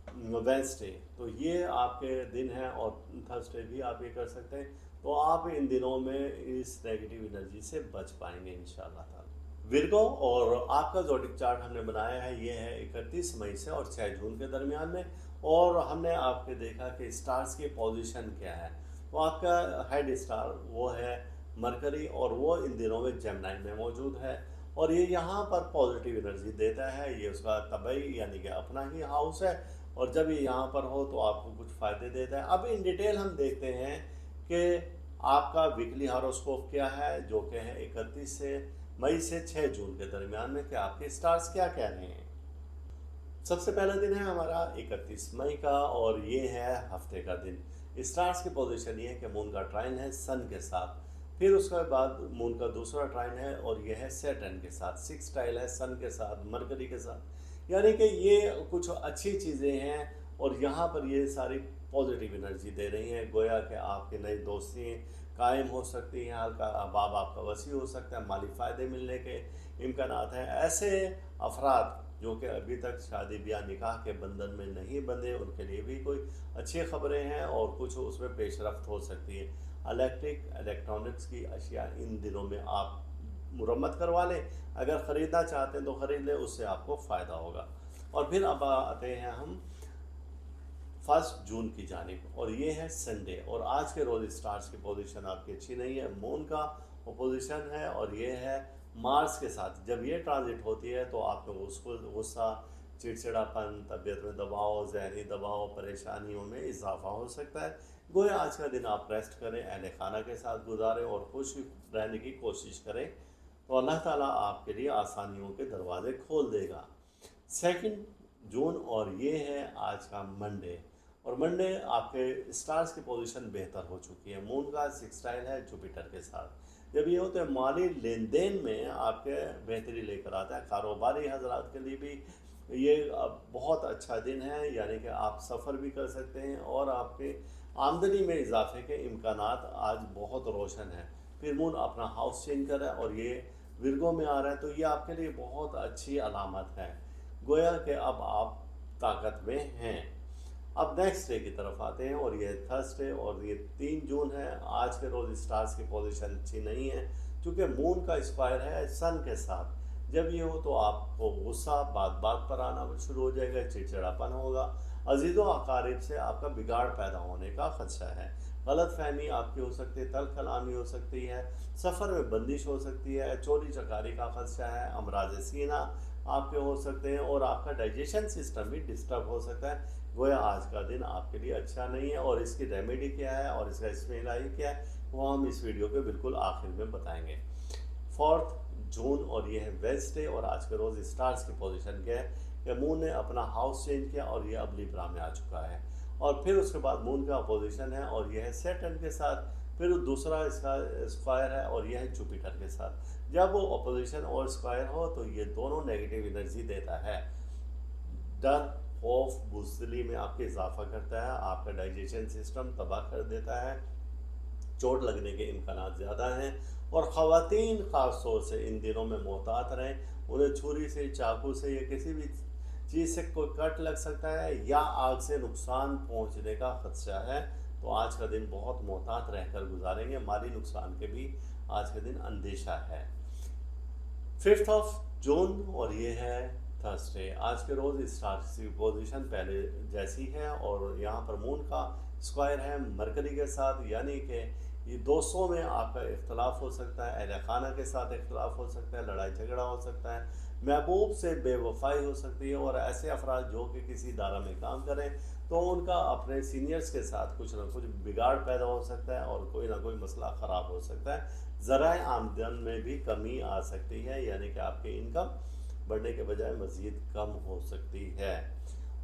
Speaker 1: वेंसडे, तो ये आपके दिन हैं, और थर्सडे भी आप ये कर सकते हैं। तो आप इन दिनों में इस नेगेटिव एनर्जी से बच पाएंगे इंशाल्लाह ताला। विर्गो, और आपका ज़ोडिक चार्ट हमने बनाया है, ये है 31 मई से और 6 जून के दरमियान में। और हमने आपके देखा कि स्टार्स की पोजीशन क्या है। तो आपका हेड स्टार वो है मरकरी, और वो इन दिनों में जेमिनी में मौजूद है, और ये यहाँ पर पॉजिटिव एनर्जी देता है। ये उसका तबई यानी कि अपना ही हाउस है, और जब ये यहाँ पर हो तो आपको कुछ फ़ायदे देता है। अब इन डिटेल हम देखते हैं कि आपका वीकली हॉरोस्कोप क्या है, जो कि है 31 से मई से 6 जून के दरमियान में, कि आपके स्टार्स क्या कह रहे हैं। सबसे पहला दिन है हमारा 31 मई का, और ये है हफ्ते का दिन। स्टार्स की पोजीशन ये है कि मून का ट्राइन है सन के साथ, फिर उसके बाद मून का दूसरा ट्राइन है और यह है सैटर्न के साथ, सिक्स टाइल है सन के साथ, मरकरी के साथ। यानी कि ये कुछ अच्छी चीज़ें हैं, और यहाँ पर ये सारी पॉजिटिव एनर्जी दे रही हैं। गोया कि आपकी नई दोस्ती कायम हो सकती हैं, हल्का अहबाब आपका वसी हो सकता है, माली फ़ायदे मिलने के इम्कानात हैं। ऐसे अफराद जो कि अभी तक शादी ब्याह निकाह के बंधन में नहीं बंधे, उनके लिए भी कोई अच्छी खबरें हैं, और कुछ उसमें पेशरफ्त हो सकती है। इलेक्ट्रॉनिक्स की अशिया इन दिनों में आप मुरम्मत करवा लें, अगर ख़रीदना चाहते हैं तो ख़रीद लें, उससे आपको फ़ायदा होगा। और फिर अब आते हैं हम 1 जून की जानिब, और ये है संडे। और आज के रोज़ स्टार्स की पोजीशन आपकी अच्छी नहीं है। मून का पोजीशन है, और ये है मार्स के साथ। जब ये ट्रांजिट होती है तो आप में उसको गुस्सा, चिड़चिड़ापन, तबीयत में दबाव, जहनी दबाव, परेशानियों में इजाफा हो सकता है। गोया आज का दिन आप रेस्ट करें, अहल खाना के साथ गुजारें और खुश रहने की कोशिश करें, तो अल्लाह ताला आपके लिए आसानियों के दरवाज़े खोल देगा। 2 जून, और ये है आज का मंडे। और मंडे आपके स्टार्स की पोजीशन बेहतर हो चुकी है। मून का सिक्सटाइल है जुपिटर के साथ। जब ये होते हैं माली लेन देन में आपके बेहतरी लेकर आता है। कारोबारी हजरात के लिए भी ये अब बहुत अच्छा दिन है, यानी कि आप सफ़र भी कर सकते हैं, और आपके आमदनी में इजाफे के इम्कानात आज बहुत रोशन हैं। फिर मून अपना हाउस चेंज कर रहा है, और ये विर्गो में आ रहा है, तो ये आपके लिए बहुत अच्छी अलामत है। गोया कि अब आप ताकत में हैं। अब नेक्स्ट डे की तरफ आते हैं, और ये थर्सडे, और ये 3 जून है। आज के रोज़ स्टार्स की पोजीशन अच्छी नहीं है, क्योंकि मून का स्क्वायर है सन के साथ। जब ये हो तो आपको गुस्सा बात बात पर आना शुरू हो जाएगा, चिड़चिड़ापन होगा, अजीज़ों अकारिब से आपका बिगाड़ पैदा होने का खदशा है, गलत फहमी आपकी हो सकती है, तल कलामी हो सकती है, सफ़र में बंदिश हो सकती है, चोरी चकारी का खदशा है, अमराज सीना आपके हो सकते हैं, और आपका डाइजेशन सिस्टम भी डिस्टर्ब हो सकता है। गोया आज का दिन आपके लिए अच्छा नहीं है, और इसकी रेमेडी क्या है और इसका इसमें इलाज क्या है वो हम इस वीडियो के बिल्कुल आखिर में बताएंगे। 4 जून, और ये है वेडनेसडे, और आज के रोज़ स्टार्स की पोजीशन क्या है कि मून ने अपना हाउस चेंज किया, और ये अब लिब्रा में आ चुका है। और फिर उसके बाद मून का अपोजिशन है, और यह है सैटर्न के साथ। फिर दूसरा इसका स्क्वायर है, और यह है जुपिटर के साथ। जब वो अपोजिशन और स्क्वायर हो तो ये दोनों नेगेटिव एनर्जी देता है। डर, खौफ, बुज़दिली में आपके इजाफा करता है, आपका डाइजेशन सिस्टम तबाह कर देता है, चोट लगने के इम्कान ज़्यादा हैं। और ख़वातीन ख़ास तौर से इन दिनों में मोहतात रहें, उन्हें छुरी से, चाकू से या किसी भी चीज़ से कोई कट लग सकता है, या आग से नुकसान पहुंचने का खदशा है। तो आज का दिन बहुत मोहतात रहकर गुजारेंगे, माली नुकसान के भी आज के दिन अंदेशा है। 5 जून, और ये है थर्सडे आज के रोज़ स्टार्स की पोजीशन पहले जैसी है और यहाँ पर मून का स्क्वायर है मरकरी के साथ, यानी कि ये दोस्तों में आपका इख्तलाफ हो सकता है, अहल खाना के साथ इख्तलाफ हो सकता है, लड़ाई झगड़ा हो सकता है, महबूब से बेवफाई हो सकती है। और ऐसे अफराद जो कि किसी दायरा में काम करें तो उनका अपने सीनियर्स के साथ कुछ ना कुछ बिगाड़ पैदा हो सकता है और कोई ना कोई मसला ख़राब हो सकता है। ज़राए आमदन में भी कमी आ सकती है, यानी कि आपकी इनकम बढ़ने के बजाय मज़ीद कम हो सकती है।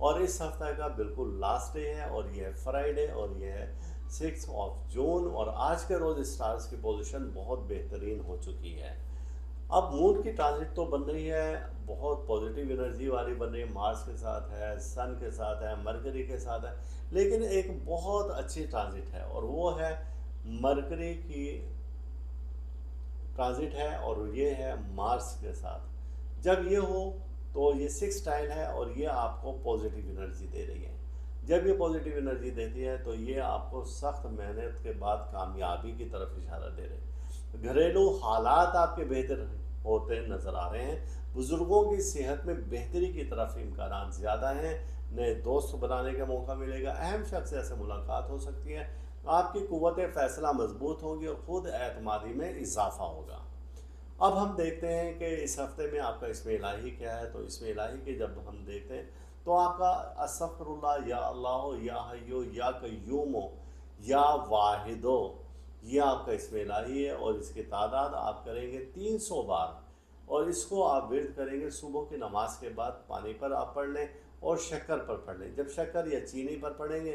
Speaker 1: और इस हफ्ते का बिल्कुल लास्ट डे है और ये है फ्राइडे और ये है 6 जून। और आज के रोज़ स्टार्स की पोजीशन बहुत बेहतरीन हो चुकी है। अब मून की ट्रांजिट तो बन रही है, बहुत पॉजिटिव एनर्जी वाली बन रही है, मार्स के साथ है, सन के साथ है, मरकरी के साथ है। लेकिन एक बहुत अच्छी ट्रांजिट है और वो है मरकरी की ट्रांजिट है और ये है मार्स के साथ। जब ये हो तो ये 6 है और ये आपको पॉजिटिव एनर्जी दे रही है। जब ये पॉजिटिव एनर्जी देती है तो ये आपको सख्त मेहनत के बाद कामयाबी की तरफ इशारा दे रहे हैं। घरेलू हालात आपके बेहतर होते नज़र आ रहे हैं। बुज़ुर्गों की सेहत में बेहतरी की तरफ इम्कान ज़्यादा हैं। नए दोस्त बनाने का मौका मिलेगा, अहम शख्स से मुलाकात हो सकती है, आपकी कुव्वत फ़ैसला मजबूत होगी और ख़ुद एतमादी में इजाफा होगा। अब हम देखते हैं कि इस हफ्ते में आपका इसमें इलाही क्या है। तो इसमें इलाही के जब हम देखते हैं तो आपका अस्तगफिरुल्लाह, या अल्लाह, या हय्यो, या कय्यूमो, या वाहिदो, ये आपका इसमें इलाही है और इसकी तादाद आप करेंगे 300 बार। और इसको आप विर्द करेंगे सुबह की नमाज के बाद, पानी पर आप पढ़ लें और शक्कर पर पढ़ लें। जब शक्कर या चीनी पर पढ़ेंगे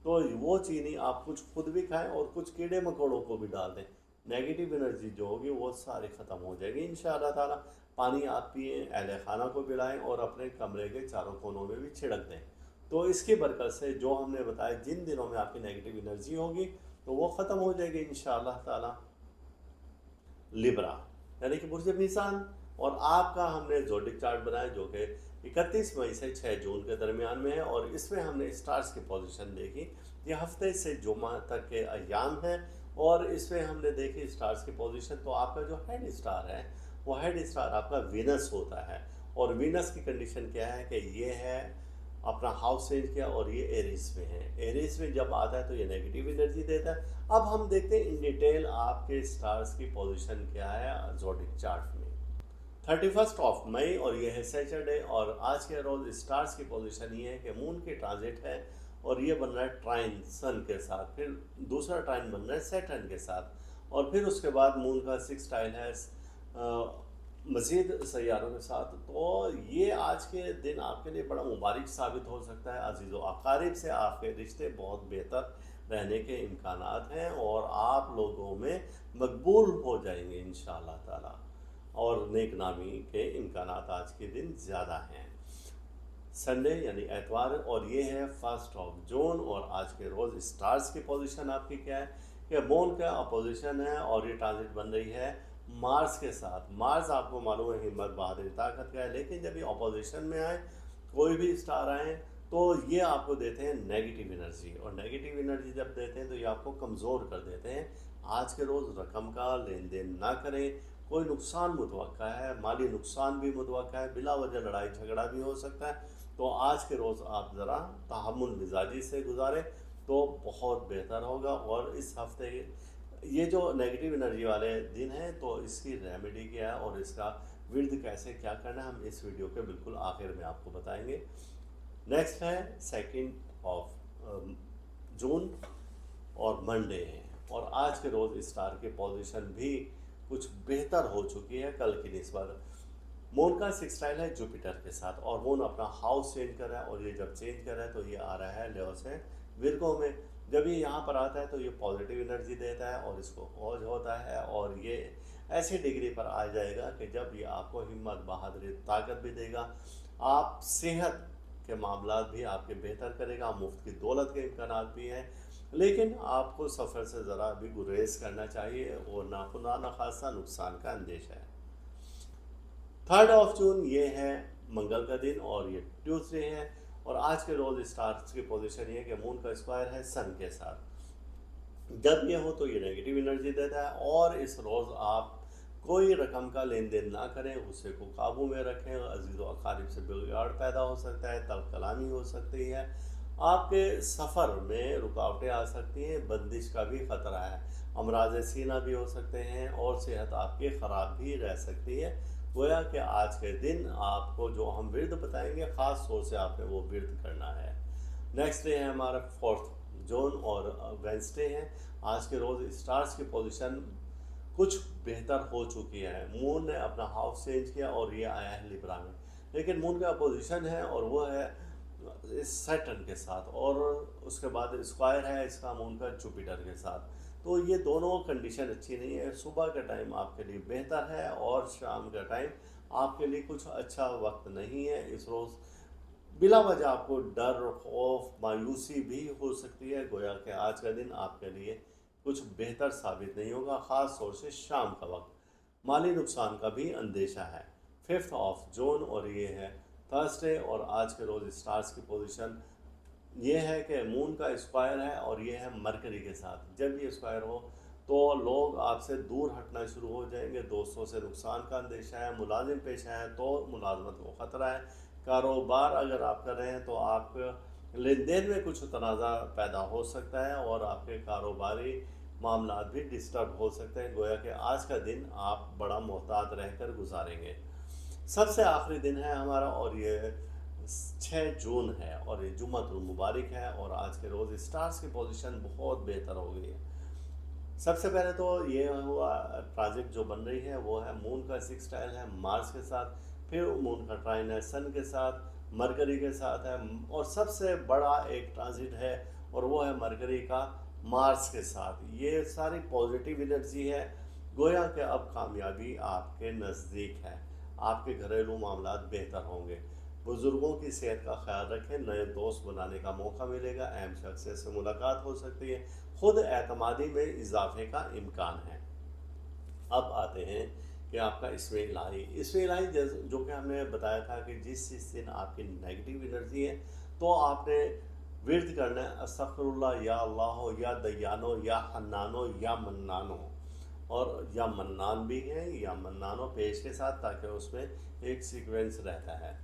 Speaker 1: तो वो चीनी आप कुछ खुद भी खाएं और कुछ कीड़े मकोड़ों को भी डाल दें। नेगेटिव एनर्जी जो होगी वो सारी ख़त्म हो जाएगी इंशाअल्लाह ताला। पानी आप पिएँ, अहल खाना को पिलाएं और अपने कमरे के चारों कोनों में भी छिड़क दें। तो इसकी बरकत से जो हमने बताया जिन दिनों में आपकी नेगेटिव एनर्जी होगी तो वो ख़त्म हो जाएगी इंशाअल्लाह ताला। लिब्रा यानी कि बुर्ज मीज़ान। और आपका हमने ज़ोडिक चार्ट बनाया जो कि 31 मई से 6 जून के दरमियान में है और इसमें हमने स्टार्स की पोजीशन देखी। ये हफ्ते से जुमा तक के अयाम हैं और इसमें हमने देखी स्टार्स की पोजीशन। तो आपका जो हेड स्टार है वो हेड स्टार आपका वीनस होता है और वीनस की कंडीशन क्या है कि ये है अपना हाउस चेंज किया और ये एरीज में है। एरीज में जब आता है तो ये नेगेटिव एनर्जी देता है। अब हम देखते हैं इन डिटेल आपके स्टार्स की पोजीशन क्या है ज़ोडिक चार्ट में। 31 मई और ये है सैटरडे और आज के रोज़ स्टार्स की पोजीशन ये है कि मून की ट्रांजिट है और ये बन रहा है ट्राइन सन के साथ, फिर दूसरा ट्राइन बन रहा है सैटर्न के साथ और फिर उसके बाद मून का 6 टाइल है मज़ीद सैयारों के साथ। तो ये आज के दिन आपके लिए बड़ा मुबारक साबित हो सकता है। अजीज़ व अकारिब से आपके रिश्ते बहुत बेहतर रहने के इम्कानात हैं और आप लोगों में मकबूल हो जाएंगे इंशाअल्लाह ताला और नेक नामी के इम्कानात आज के दिन ज़्यादा हैं। संडे यानी एतवार और ये है 1 जून और आज के रोज़ स्टार्स की पोजीशन आपकी क्या है कि मून का अपोजिशन है और ये ट्रांजिट बन रही है मार्स के साथ। मार्स आपको मालूम है हिम्मत बहादुरी ताकत का है, लेकिन जब ये अपोजिशन में आए कोई भी स्टार आए तो ये आपको देते हैं नेगेटिव एनर्जी और नेगेटिव एनर्जी जब देते हैं तो ये आपको कमज़ोर कर देते हैं। आज के रोज़ रकम का लेन देन ना करें, कोई नुकसान मुतवक्का है, माली नुकसान भी मुतवक्का है, बिला वजह लड़ाई झगड़ा भी हो सकता है। तो आज के रोज़ आप ज़रा तहम्मुल मिजाजी से गुजारें तो बहुत बेहतर होगा। और इस हफ्ते ये जो नेगेटिव एनर्जी वाले दिन हैं तो इसकी रेमेडी क्या है और इसका विर्द कैसे क्या करना है हम इस वीडियो के बिल्कुल आखिर में आपको बताएंगे। नेक्स्ट है 2 जून और मंडे है और आज के रोज़ स्टार की पोजीशन भी कुछ बेहतर हो चुकी है कल की निस्बत। मून का 6 टाइल है जुपिटर के साथ और मून अपना हाउस चेंज कर रहा है और ये जब चेंज कर रहा है तो ये आ रहा है लेओ से विर्गो में। जब ये यहाँ पर आता है तो ये पॉजिटिव एनर्जी देता है और इसको औज होता है और ये ऐसी डिग्री पर आ जाएगा कि जब ये आपको हिम्मत बहादुरी ताकत भी देगा, आप सेहत के मामलात भी आपके बेहतर करेगा, मुफ्त की दौलत के इम्कानात भी हैं, लेकिन आपको सफ़र से ज़रा भी गुरेज करना चाहिए और नाखुदा न खासा नुकसान का अंदेशा है। 3 जून ये है मंगल का दिन और ये ट्यूसडे है और आज के रोज़ स्टार्स की पोजीशन ये है कि मून का स्क्वायर है सन के साथ। जब ये हो तो ये नेगेटिव एनर्जी देता है और इस रोज़ आप कोई रकम का लेन देन ना करें, गुस्से को काबू में रखें, अजीज़ व अकारीब से बिगाड़ पैदा हो सकता है, तल्ख़ कलामी हो सकती है, आपके सफ़र में रुकावटें आ सकती हैं, बंदिश का भी ख़तरा है, अमराज सीना भी हो सकते हैं और सेहत आपकी ख़राब भी रह सकती है। गोया कि आज के दिन आपको जो हम विर्द बताएंगे ख़ास तौर से आपने वो विर्द करना है। नेक्स्ट डे है हमारा 4th जून और वेंसडे है। आज के रोज़ स्टार्स की पोजीशन कुछ बेहतर हो चुकी है। मून ने अपना हाउस चेंज किया और ये आया है लिब्रा में, लेकिन मून का पोजीशन है और वो है इस सैटर्न के साथ, और उसके बाद स्क्वायर है इसका मून का जुपिटर के साथ। तो ये दोनों कंडीशन अच्छी नहीं है। सुबह का टाइम आपके लिए बेहतर है और शाम का टाइम आपके लिए कुछ अच्छा वक्त नहीं है। इस रोज़ बिला वजह आपको डर, खौफ, मायूसी भी हो सकती है। गोया कि आज का दिन आपके लिए कुछ बेहतर साबित नहीं होगा, ख़ास तौर से शाम का वक्त। माली नुकसान का भी अंदेशा है। 5th ऑफ जून और ये है थर्सडे, और आज के रोज़ स्टार्स की पोजीशन ये है कि मून का स्क्वायर है और ये है मरकरी के साथ। जब ये स्क्वायर हो तो लोग आपसे दूर हटना शुरू हो जाएंगे, दोस्तों से नुकसान का अंदेशा है, मुलाजिम पेश आए तो मुलाजमत को ख़तरा है, कारोबार अगर आप कर रहे हैं तो आप लेन देन में कुछ तनाज़ा पैदा हो सकता है और आपके कारोबारी मामला भी डिस्टर्ब हो सकते हैं। गोया कि आज का दिन आप बड़ा मोहतात रहकर गुजारेंगे। सबसे आखिरी दिन है हमारा और ये 6 जून है और ये जुम्मतुल मुबारक है, और आज के रोज़ स्टार्स की पोजीशन बहुत बेहतर हो गई है। सबसे पहले तो ये हुआ ट्रांजिट जो बन रही है वो है मून का सिक्सटाइल है मार्स के साथ, फिर मून का ट्राइन है सन के साथ, मरकरी के साथ है, और सबसे बड़ा एक ट्रांजिट है और वो है मरकरी का मार्स के साथ। ये सारी पॉजिटिव एनर्जी है। गोया कि अब कामयाबी आपके नज़दीक है, आपके घरेलू मामलात बेहतर होंगे, बुज़ुर्गों की सेहत का ख्याल रखें, नए दोस्त बनाने का मौका मिलेगा, अहम शख्सियत से मुलाकात हो सकती है, खुद एतमादी में इजाफे का इम्कान है। अब आते हैं कि आपका इसमें इलाही जो कि हमने बताया था कि जिस दिन आपकी नेगेटिव एनर्जी है तो आपने विर्द करना है अस्तगफिरुल्लाह या अल्लाह या दयानो या हन्नानो या मन्नानो, और या मन्नान भी है या मन्नानो पेश के साथ, ताकि उसमें एक सीक्वेंस रहता है।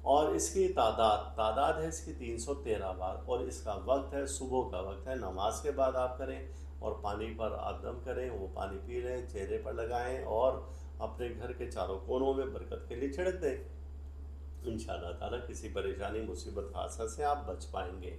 Speaker 1: और इसकी तादाद है इसकी 313 बार, और इसका वक्त है सुबह का वक्त है, नमाज के बाद आप करें और पानी पर आप दम करें, वो पानी पी लें, चेहरे पर लगाएं और अपने घर के चारों कोनों में बरकत के लिए छिड़क दें। इंशाअल्लाह ताला किसी परेशानी, मुसीबत, हादसा से आप बच पाएंगे।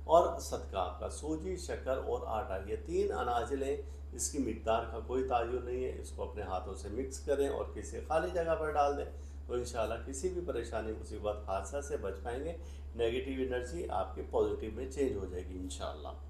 Speaker 1: और सदका आपका सूजी, शक्कर और आटा, ये 3 अनाज लें, इसकी मिकदार का कोई तायुन नहीं है, इसको अपने हाथों से मिक्स करें और किसी खाली जगह पर डाल दें, तो इंशाल्लाह किसी भी परेशानी, मुसीबत, हादसा से बच पाएंगे। नेगेटिव एनर्जी आपके पॉजिटिव में चेंज हो जाएगी इंशाल्लाह।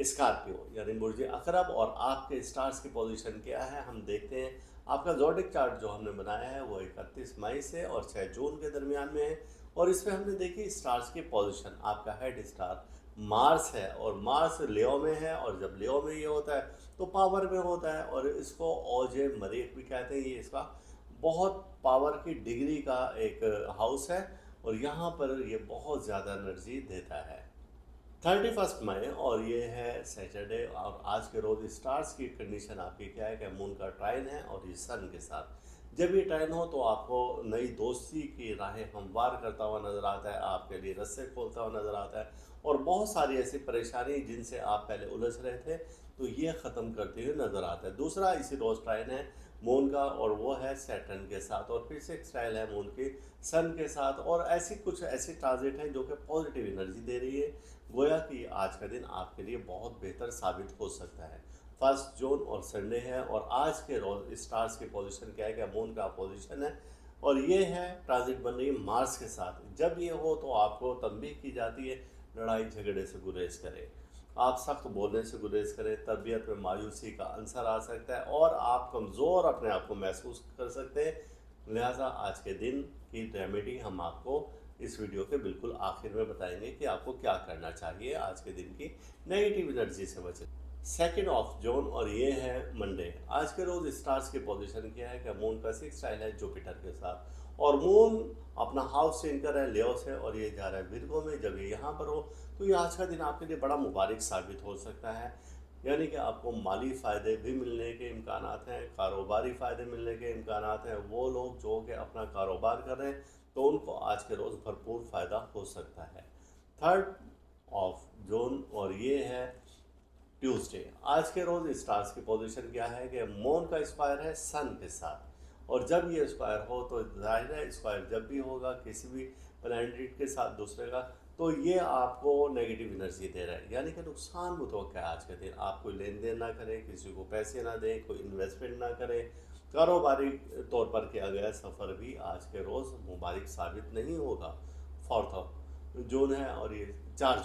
Speaker 1: स्कॉर्पियो यानी बुर्ज अकरब, और आपके स्टार्स की पोजीशन क्या है हम देखते हैं। आपका ज़ोडिक चार्ट जो हमने बनाया है वो 31 मई से और 6 जून के दरमियान में है, और इसमें हमने देखी स्टार्स की पोजीशन। आपका हेड स्टार मार्स है और मार्स लियो में है, और जब लियो में ये होता है तो पावर में होता है, और इसको औजे मरीख भी कहते हैं। ये इसका बहुत पावर की डिग्री का एक हाउस है और यहाँ पर ये बहुत ज़्यादा एनर्जी देता है। 31 मई और ये है सैटरडे, और आज के रोज़ स्टार्स की कंडीशन आपकी क्या है कि मून का ट्राइन है और ये सन के साथ। जब ये ट्राइन हो तो आपको नई दोस्ती की राहें हमवार करता हुआ नज़र आता है, आपके लिए रस्से खोलता हुआ नज़र आता है, और बहुत सारी ऐसी परेशानी जिनसे आप पहले उलझ रहे थे तो ये ख़त्म करते हुए नज़र आता है। दूसरा इसी रोज़ ट्राइन है मून का और वो है सैटर्न के साथ, और फिर से एक स्टाइल है मून की सन के साथ, और ऐसी कुछ ऐसी ट्रांजिट हैं जो कि पॉजिटिव एनर्जी दे रही है। गोया कि आज का दिन आपके लिए बहुत बेहतर साबित हो सकता है। 1 जून और संडे है, और आज के रोज स्टार्स की पोजीशन क्या है कि मून का पोजीशन है और ये है ट्रांजिट बन रही है मार्स के साथ। जब ये हो तो आपको तंबीह की जाती है, लड़ाई झगड़े से गुरेज करें, आप सख्त बोलने से गुरेज करें, तरबियत में मायूसी का अंसर आ सकता है और आप कमज़ोर अपने आप को महसूस कर सकते हैं। लिहाजा आज के दिन की रेमेडी हम आपको इस वीडियो के बिल्कुल आखिर में बताएंगे कि आपको क्या करना चाहिए आज के दिन की नेगेटिव एनर्जी से बचें। 2 जून और ये है मंडे। आज के रोज़ स्टार्स की पोजीशन क्या है कि मून का 6 स्टाइल है जुपिटर के साथ, और मून अपना हाउस चेंज कर रहा है लियो से और ये जा रहा है विर्गो में। जब ये यहाँ पर हो तो ये आज का दिन आपके लिए बड़ा मुबारक साबित हो सकता है। यानी कि आपको माली फ़ायदे भी मिलने के इम्कानात हैं, कारोबारी फ़ायदे मिलने के इम्कानात हैं। वो लोग जो कि अपना कारोबार कर रहे हैं तो उनको आज के रोज़ भरपूर फ़ायदा हो सकता है। 3 ऑफ जून और ये है ट्यूसडे। आज के रोज़ स्टार्स की पोजीशन क्या है कि मून का स्क्वायर है सन के साथ, और जब ये स्क्वायर हो तो जाहिर है स्क्वायर जब भी होगा किसी भी प्लैनेट के साथ दूसरे का, तो ये आपको नेगेटिव एनर्जी दे रहा है, यानी कि नुकसान मुतवक्का है आज के दिन। आप कोई लेन देन ना करें, किसी को पैसे ना दें, कोई इन्वेस्टमेंट ना करें, कारोबारी तौर पर किया गया सफ़र भी आज के रोज़ मुबारक साबित नहीं होगा। 4 जून है और ये 4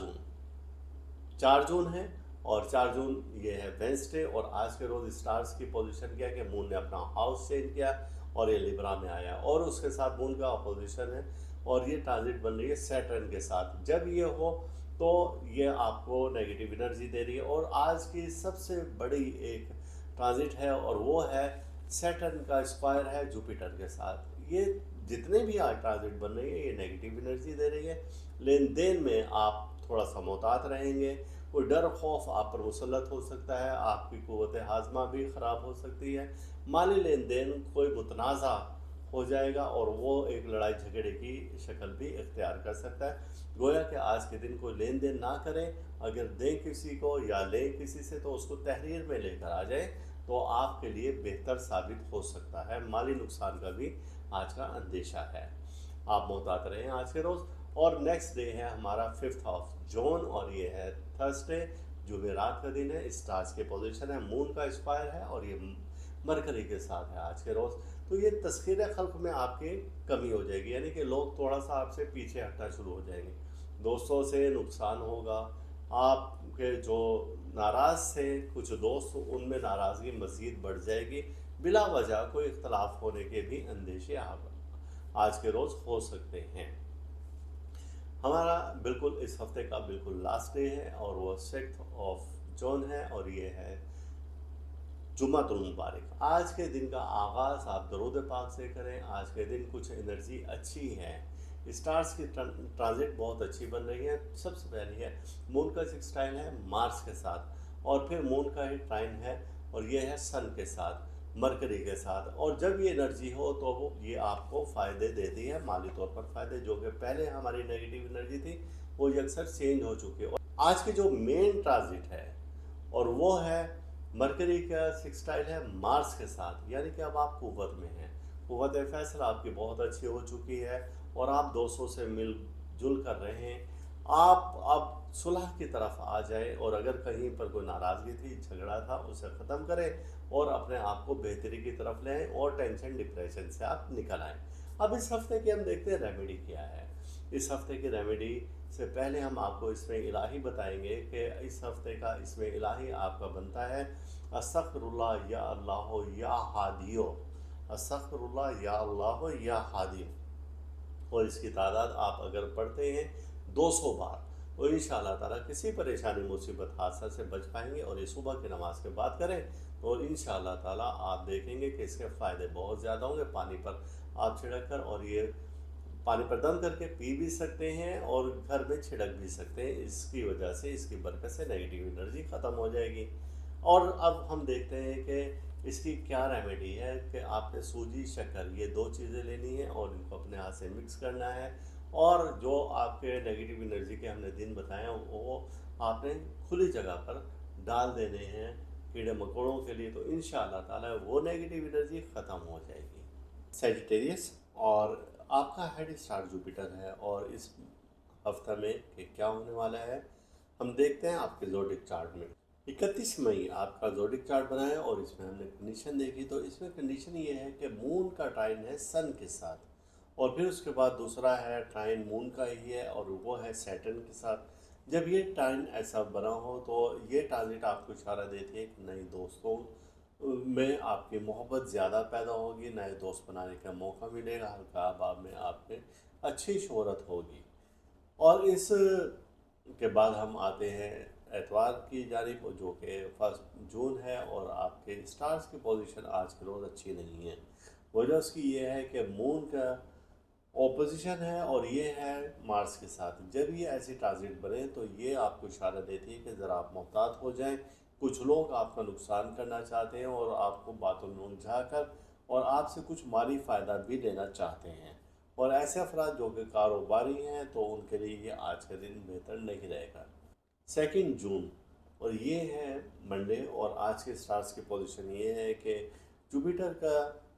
Speaker 1: जून है, और 4 जून ये है वेंसडे, और आज के रोज़ स्टार्स की पोजीशन क्या है कि मून ने अपना हाउस चेंज किया और ये लिब्रा में आया, और उसके साथ मून का अपोजिशन है और ये ट्रांजिट बन रही है सैटर्न के साथ। जब ये हो तो ये आपको नेगेटिव एनर्जी दे रही है, और आज की सबसे बड़ी एक ट्रांजिट है और वो है सैटर्न का स्क्वायर है जुपिटर के साथ। ये जितने भी आज ट्रांजिट बन रही है ये नेगेटिव एनर्जी दे रही है। लेन देन में आप थोड़ा सा मोहतात रहेंगे, कोई डर खौफ आप पर मुसल्लत हो सकता है, आपकी क़ुव्वत हाज़मा भी ख़राब हो सकती है, माली लेन देन कोई मुतनाज़ा हो जाएगा और वो एक लड़ाई झगड़े की शक्ल भी इख्तियार कर सकता है। गोया कि आज के दिन कोई लेन देन ना करें, अगर दें किसी को या लें किसी से तो उसको तहरीर में लेकर आ जाए तो आपके लिए बेहतर साबित हो सकता है। माली नुकसान का भी आज का अंदेशा है। आप मोहतात रहें आज के रोज़। और नेक्स्ट डे है हमारा 5 ऑफ जून और ये है थर्सडे, जुमेरात का दिन है। स्टार्स के पोजीशन है, मून का स्क्वायर है और ये मरकरी के साथ है आज के रोज़। तो ये तस्खीर खल्क में आपकी कमी हो जाएगी, यानी कि लोग थोड़ा सा आपसे पीछे हटना शुरू हो जाएंगे, दोस्तों से नुकसान होगा। आपके जो नाराज़ थे कुछ दोस्त, उनमें नाराज़गी मज़ीद बढ़ जाएगी, बिला वजह कोई इख्तलाफ होने के भी अंदेशे आप आज के रोज़ हो सकते हैं। हमारा बिल्कुल इस हफ्ते का बिल्कुल लास्ट डे है और वो 6 ऑफ जून है और ये है जुम्मतुल मुबारक। आज के दिन का आगाज़ आप दरूद पाक से करें। आज के दिन कुछ एनर्जी अच्छी है, स्टार्स की ट्रांजिट बहुत अच्छी बन रही है। सबसे पहले है मून का सिक्सटाइल है मार्स के साथ, और फिर मून का ही ट्राइन है और ये है सन के साथ, मरकरी के साथ। और जब ये एनर्जी हो तो वो ये आपको फ़ायदे देती है, माली तौर पर फ़ायदे, जो कि पहले हमारी नेगेटिव एनर्जी थी वो अक्सर चेंज हो चुकी है। और आज की जो मेन ट्रांजिट है और वो है मरकरी का सिक्सटाइल है मार्स के साथ, यानी कि अब आप कुव्वत में हैं, कुव्वत फैसला आपकी बहुत अच्छी हो चुकी है और आप दोस्तों से मिलजुल कर रहे हैं। आप अब सुलह की तरफ आ जाए, और अगर कहीं पर कोई नाराज़गी थी, झगड़ा था, उसे ख़त्म करें और अपने आप को बेहतरी की तरफ ले आएँ और टेंशन डिप्रेशन से आप निकल आएँ। अब इस हफ्ते की हम देखते हैं रेमेडी क्या है। इस हफ्ते की रेमेडी से पहले हम आपको इसमें इलाही बताएंगे कि इस हफ्ते का इसमें इलाही आपका बनता है अस्तगफिरुल्लाह या अल्लाह या हादियो, अस्तगफिरुल्लाह या अल्लाह या हादियो। और इसकी तादाद आप अगर पढ़ते हैं 200 बार तो इंशाअल्लाह ताला किसी परेशानी मुसीबत हादसा से बच पाएंगे। और ये सुबह की नमाज के बाद करें तो इंशाअल्लाह ताला आप देखेंगे कि इसके फ़ायदे बहुत ज़्यादा होंगे। पानी पर आप छिड़क कर, और ये पानी पर दम करके पी भी सकते हैं और घर में छिड़क भी सकते हैं। इसकी वजह से, इसकी बरकत से नेगेटिव एनर्जी ख़त्म हो जाएगी। और अब हम देखते हैं कि इसकी क्या रेमेडी है कि आपने सूजी शक्कर ये 2 चीज़ें लेनी है और इनको अपने हाथ से मिक्स करना है, और जो आपके नेगेटिव एनर्जी के हमने दिन बताए हैं वो आपने खुली जगह पर डाल देने हैं कीड़े मकोड़ों के लिए, तो इंशाअल्लाह ताला वो नेगेटिव एनर्जी ख़त्म हो जाएगी। सेजिटेरियस, और आपका हेड स्टार जुपिटर है, और इस हफ्ते में कि क्या होने वाला है हम देखते हैं आपके ज़ोडिक चार्ट में। 31 मई आपका ज़ोडिक चार्ट बना है और इसमें हमने कंडीशन देखी, तो इसमें कंडीशन ये है कि मून का ट्राइन है सन के साथ, और फिर उसके बाद दूसरा है ट्राइन मून का ही है और वो है सैटर्न के साथ। जब ये ट्राइन ऐसा बना हो तो ये ट्रांजिट आपको इशारा देती है कि नए दोस्तों में आपकी मोहब्बत ज़्यादा पैदा होगी, नए दोस्त बनाने का मौका मिलेगा, हल्का अहबाब में आप में अच्छी शोहरत होगी। और इस के बाद हम आते हैं एतवार की जानिब, जो कि 1 जून है, और आपके स्टार्स की पोजीशन आज के रोज़ अच्छी नहीं है। वजह उसकी ये है कि मून का ऑपोजिशन है और ये है मार्स के साथ। जब ये ऐसी ट्रांजिट बने तो ये आपको इशारा देती है कि ज़रा आप मोहतात हो जाएं, कुछ लोग आपका नुकसान करना चाहते हैं और आपको बातों में उलझाकर और आपसे कुछ माली फ़ायदा भी लेना चाहते हैं। और ऐसे अफराद जो कि कारोबारी हैं तो उनके लिए ये आज का दिन बेहतर नहीं रहेगा। 2 जून और ये है मंडे, और आज के स्टार्स की पोजीशन ये है कि जुपिटर का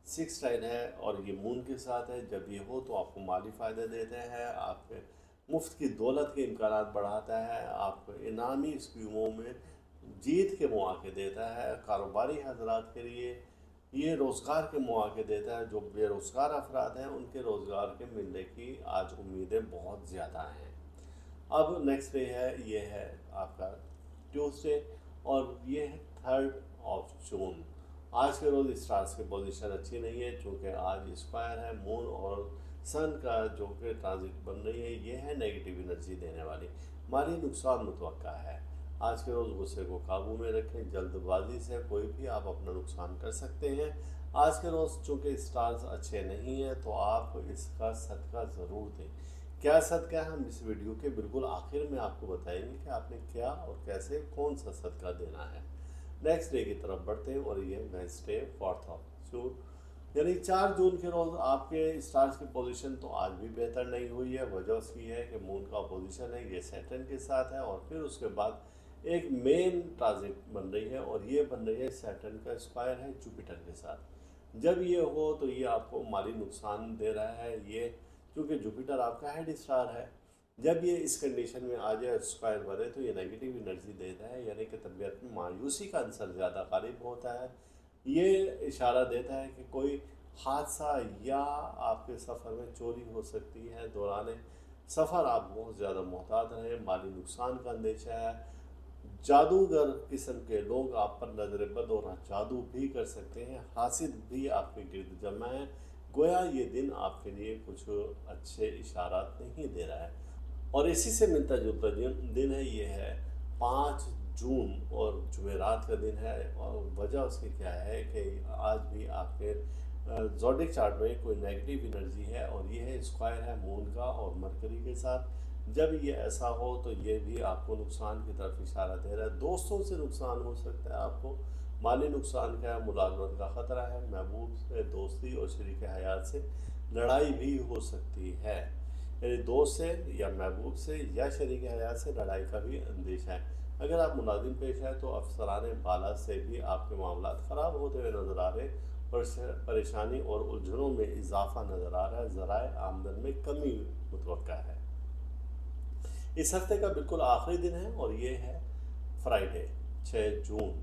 Speaker 1: 6 है और ये मून के साथ है। जब ये हो तो आपको माली फ़ायदे देते हैं, आप मुफ्त की दौलत के इम्कानात बढ़ाता है, आपको इनामी स्कीमों में जीत के मौके देता है। कारोबारी हजरात के लिए ये रोज़गार के मौके देता है। जो बेरोज़गार अफराद हैं उनके रोज़गार के मिलने की आज उम्मीदें बहुत ज़्यादा हैं। अब नेक्स्ट डे है, ये है आपका ट्यूसडे, और ये है 3 जून। आज के रोज़ स्टार्स की पोजीशन अच्छी नहीं है, चूँकि आज स्क्वायर है मून और सन का जो कि ट्रांजिट बन रही है, ये है नेगेटिव एनर्जी देने वाली। माली नुकसान मुतवक्का है। आज के रोज़ गुस्से को काबू में रखें, जल्दबाजी से कोई भी आप अपना नुकसान कर सकते हैं। आज के रोज़ चूँकि स्टार्स अच्छे नहीं हैं तो आप इसका सदका ज़रूर दें। क्या सदका है, हम इस वीडियो के बिल्कुल आखिर में आपको बताएंगे कि आपने क्या और कैसे कौन सा सदका देना है। नेक्स्ट डे की तरफ बढ़ते हैं, और ये वेंसडे 4 जून, यानी 4 जून के रोज़ आपके स्टार्स की पोजीशन तो आज भी बेहतर नहीं हुई है। वजह उसकी है कि मून का पोजीशन है ये सैटर्न के साथ है, और फिर उसके बाद एक मेन ट्रांजिट बन रही है, और ये बन रही है सैटर्न का स्क्वायर है जुपिटर के साथ। जब ये हो तो ये आपको माली नुकसान दे रहा है, ये क्योंकि जुपिटर आपका हेड स्टार है। जब ये इस कंडीशन में आ जाए स्क्वायर बने तो ये नेगेटिव एनर्जी देता है, यानी कि तबीयत में मायूसी का अंसर ज़्यादा गालिब होता है। ये इशारा देता है कि कोई हादसा या आपके सफ़र में चोरी हो सकती है। दौरान सफ़र आप बहुत ज़्यादा मोहतात रहें, माली नुकसान का अंदेशा है। जादूगर किस्म के लोग आप पर नजर बद और जादू भी कर सकते हैं, हासिद भी आपके गिर्द जमा है। गोया ये दिन आपके लिए कुछ अच्छे इशारात नहीं दे रहा है। और इसी से मिलता जुलता दिन है, ये है 5 जून, और जुमेरात का दिन है। और वजह उसकी क्या है कि आज भी आपके ज़ोडिक चार्ट में कोई नेगेटिव एनर्जी है, और ये है स्क्वायर है मून का और मरकरी के साथ। जब ये ऐसा हो तो ये भी आपको नुकसान की तरफ इशारा दे रहा है। दोस्तों से नुकसान हो सकता है आपको, माली नुकसान का है, मुलाजमत का ख़तरा है, महबूब से दोस्ती और शरीक हयात से लड़ाई भी हो सकती है। यानी दोस्त से या महबूब से या शरीक हयात से लड़ाई का भी अंदेशा है। अगर आप मुलाजिम पेश हैं तो अफसरान बाला से भी आपके मामला ख़राब होते हुए नज़र आ रहे हैं, परेशानी और उलझनों में इजाफा नज़र आ रहा है, ज़राए आमदन में कमी मुतवक्का है। इस हफ्ते का बिल्कुल आखिरी दिन है, और ये है फ्राइडे 6 जून।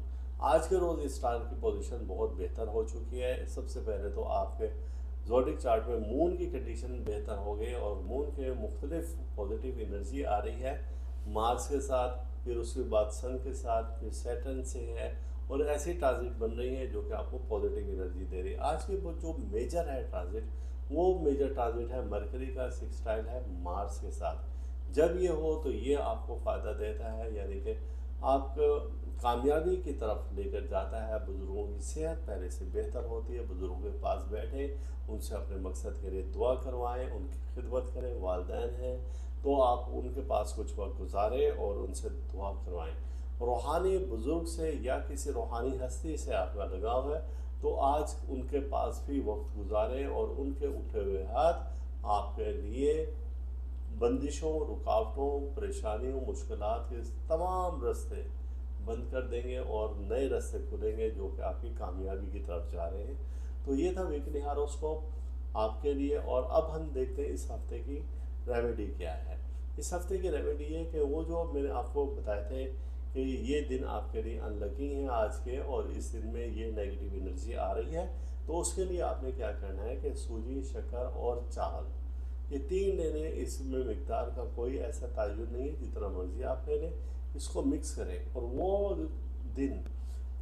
Speaker 1: आज के रोज़ स्टार की पोजीशन बहुत बेहतर हो चुकी है। सबसे पहले तो आपके ज़ोडिक चार्ट में मून की कंडीशन बेहतर हो गई, और मून के मुख्तलिफ पॉजिटिव एनर्जी आ रही है मार्स के साथ, फिर उसके बाद सन के साथ, फिर सैटर्न से है, और ऐसी ट्रांजिट बन रही है जो कि आपको पॉजिटिव एनर्जी दे रही है। आज की वो जो मेजर है ट्रांजिट, वो मेजर ट्रांजिट है मरकरी का सेक्सटाइल है मार्स के साथ। जब ये हो तो ये आपको फ़ायदा देता है, यानी कि आप कामयाबी की तरफ लेकर जाता है। बुज़ुर्गों की सेहत पहले से बेहतर होती है, बुज़ुर्गों के पास बैठे उनसे अपने मकसद के लिए दुआ करवाएं, उनकी खिदमत करें। वालिदैन हैं तो आप उनके पास कुछ वक्त गुजारें और उनसे दुआ करवाएं। रूहानी बुज़ुर्ग से या किसी रूहानी हस्ती से आपका लगाव है तो आज उनके पास भी वक्त गुजारें, और उनके उठे हुए हाथ आपके लिए बंदिशों, रुकावटों, परेशानियों, मुश्किलात के तमाम रास्ते बंद कर देंगे और नए रास्ते खुलेंगे जो कि आपकी कामयाबी की तरफ जा रहे हैं। तो ये था वीकली हॉरोस्कोप आपके लिए। और अब हम देखते हैं इस हफ्ते की रेमेडी क्या है। इस हफ्ते की रेमेडी है कि वो जो मैंने आपको बताए थे कि ये दिन आपके लिए अनलकी हैं आज के, और इस दिन में ये नेगेटिव एनर्जी आ रही है। तो उसके लिए आपने क्या करना है कि सूजी, शक्कर और चावल, ये 3 लेने। इसमें मिकदार का कोई ऐसा तायुन नहीं है, जितना मर्जी आप ले लें, इसको मिक्स करें। और वो दिन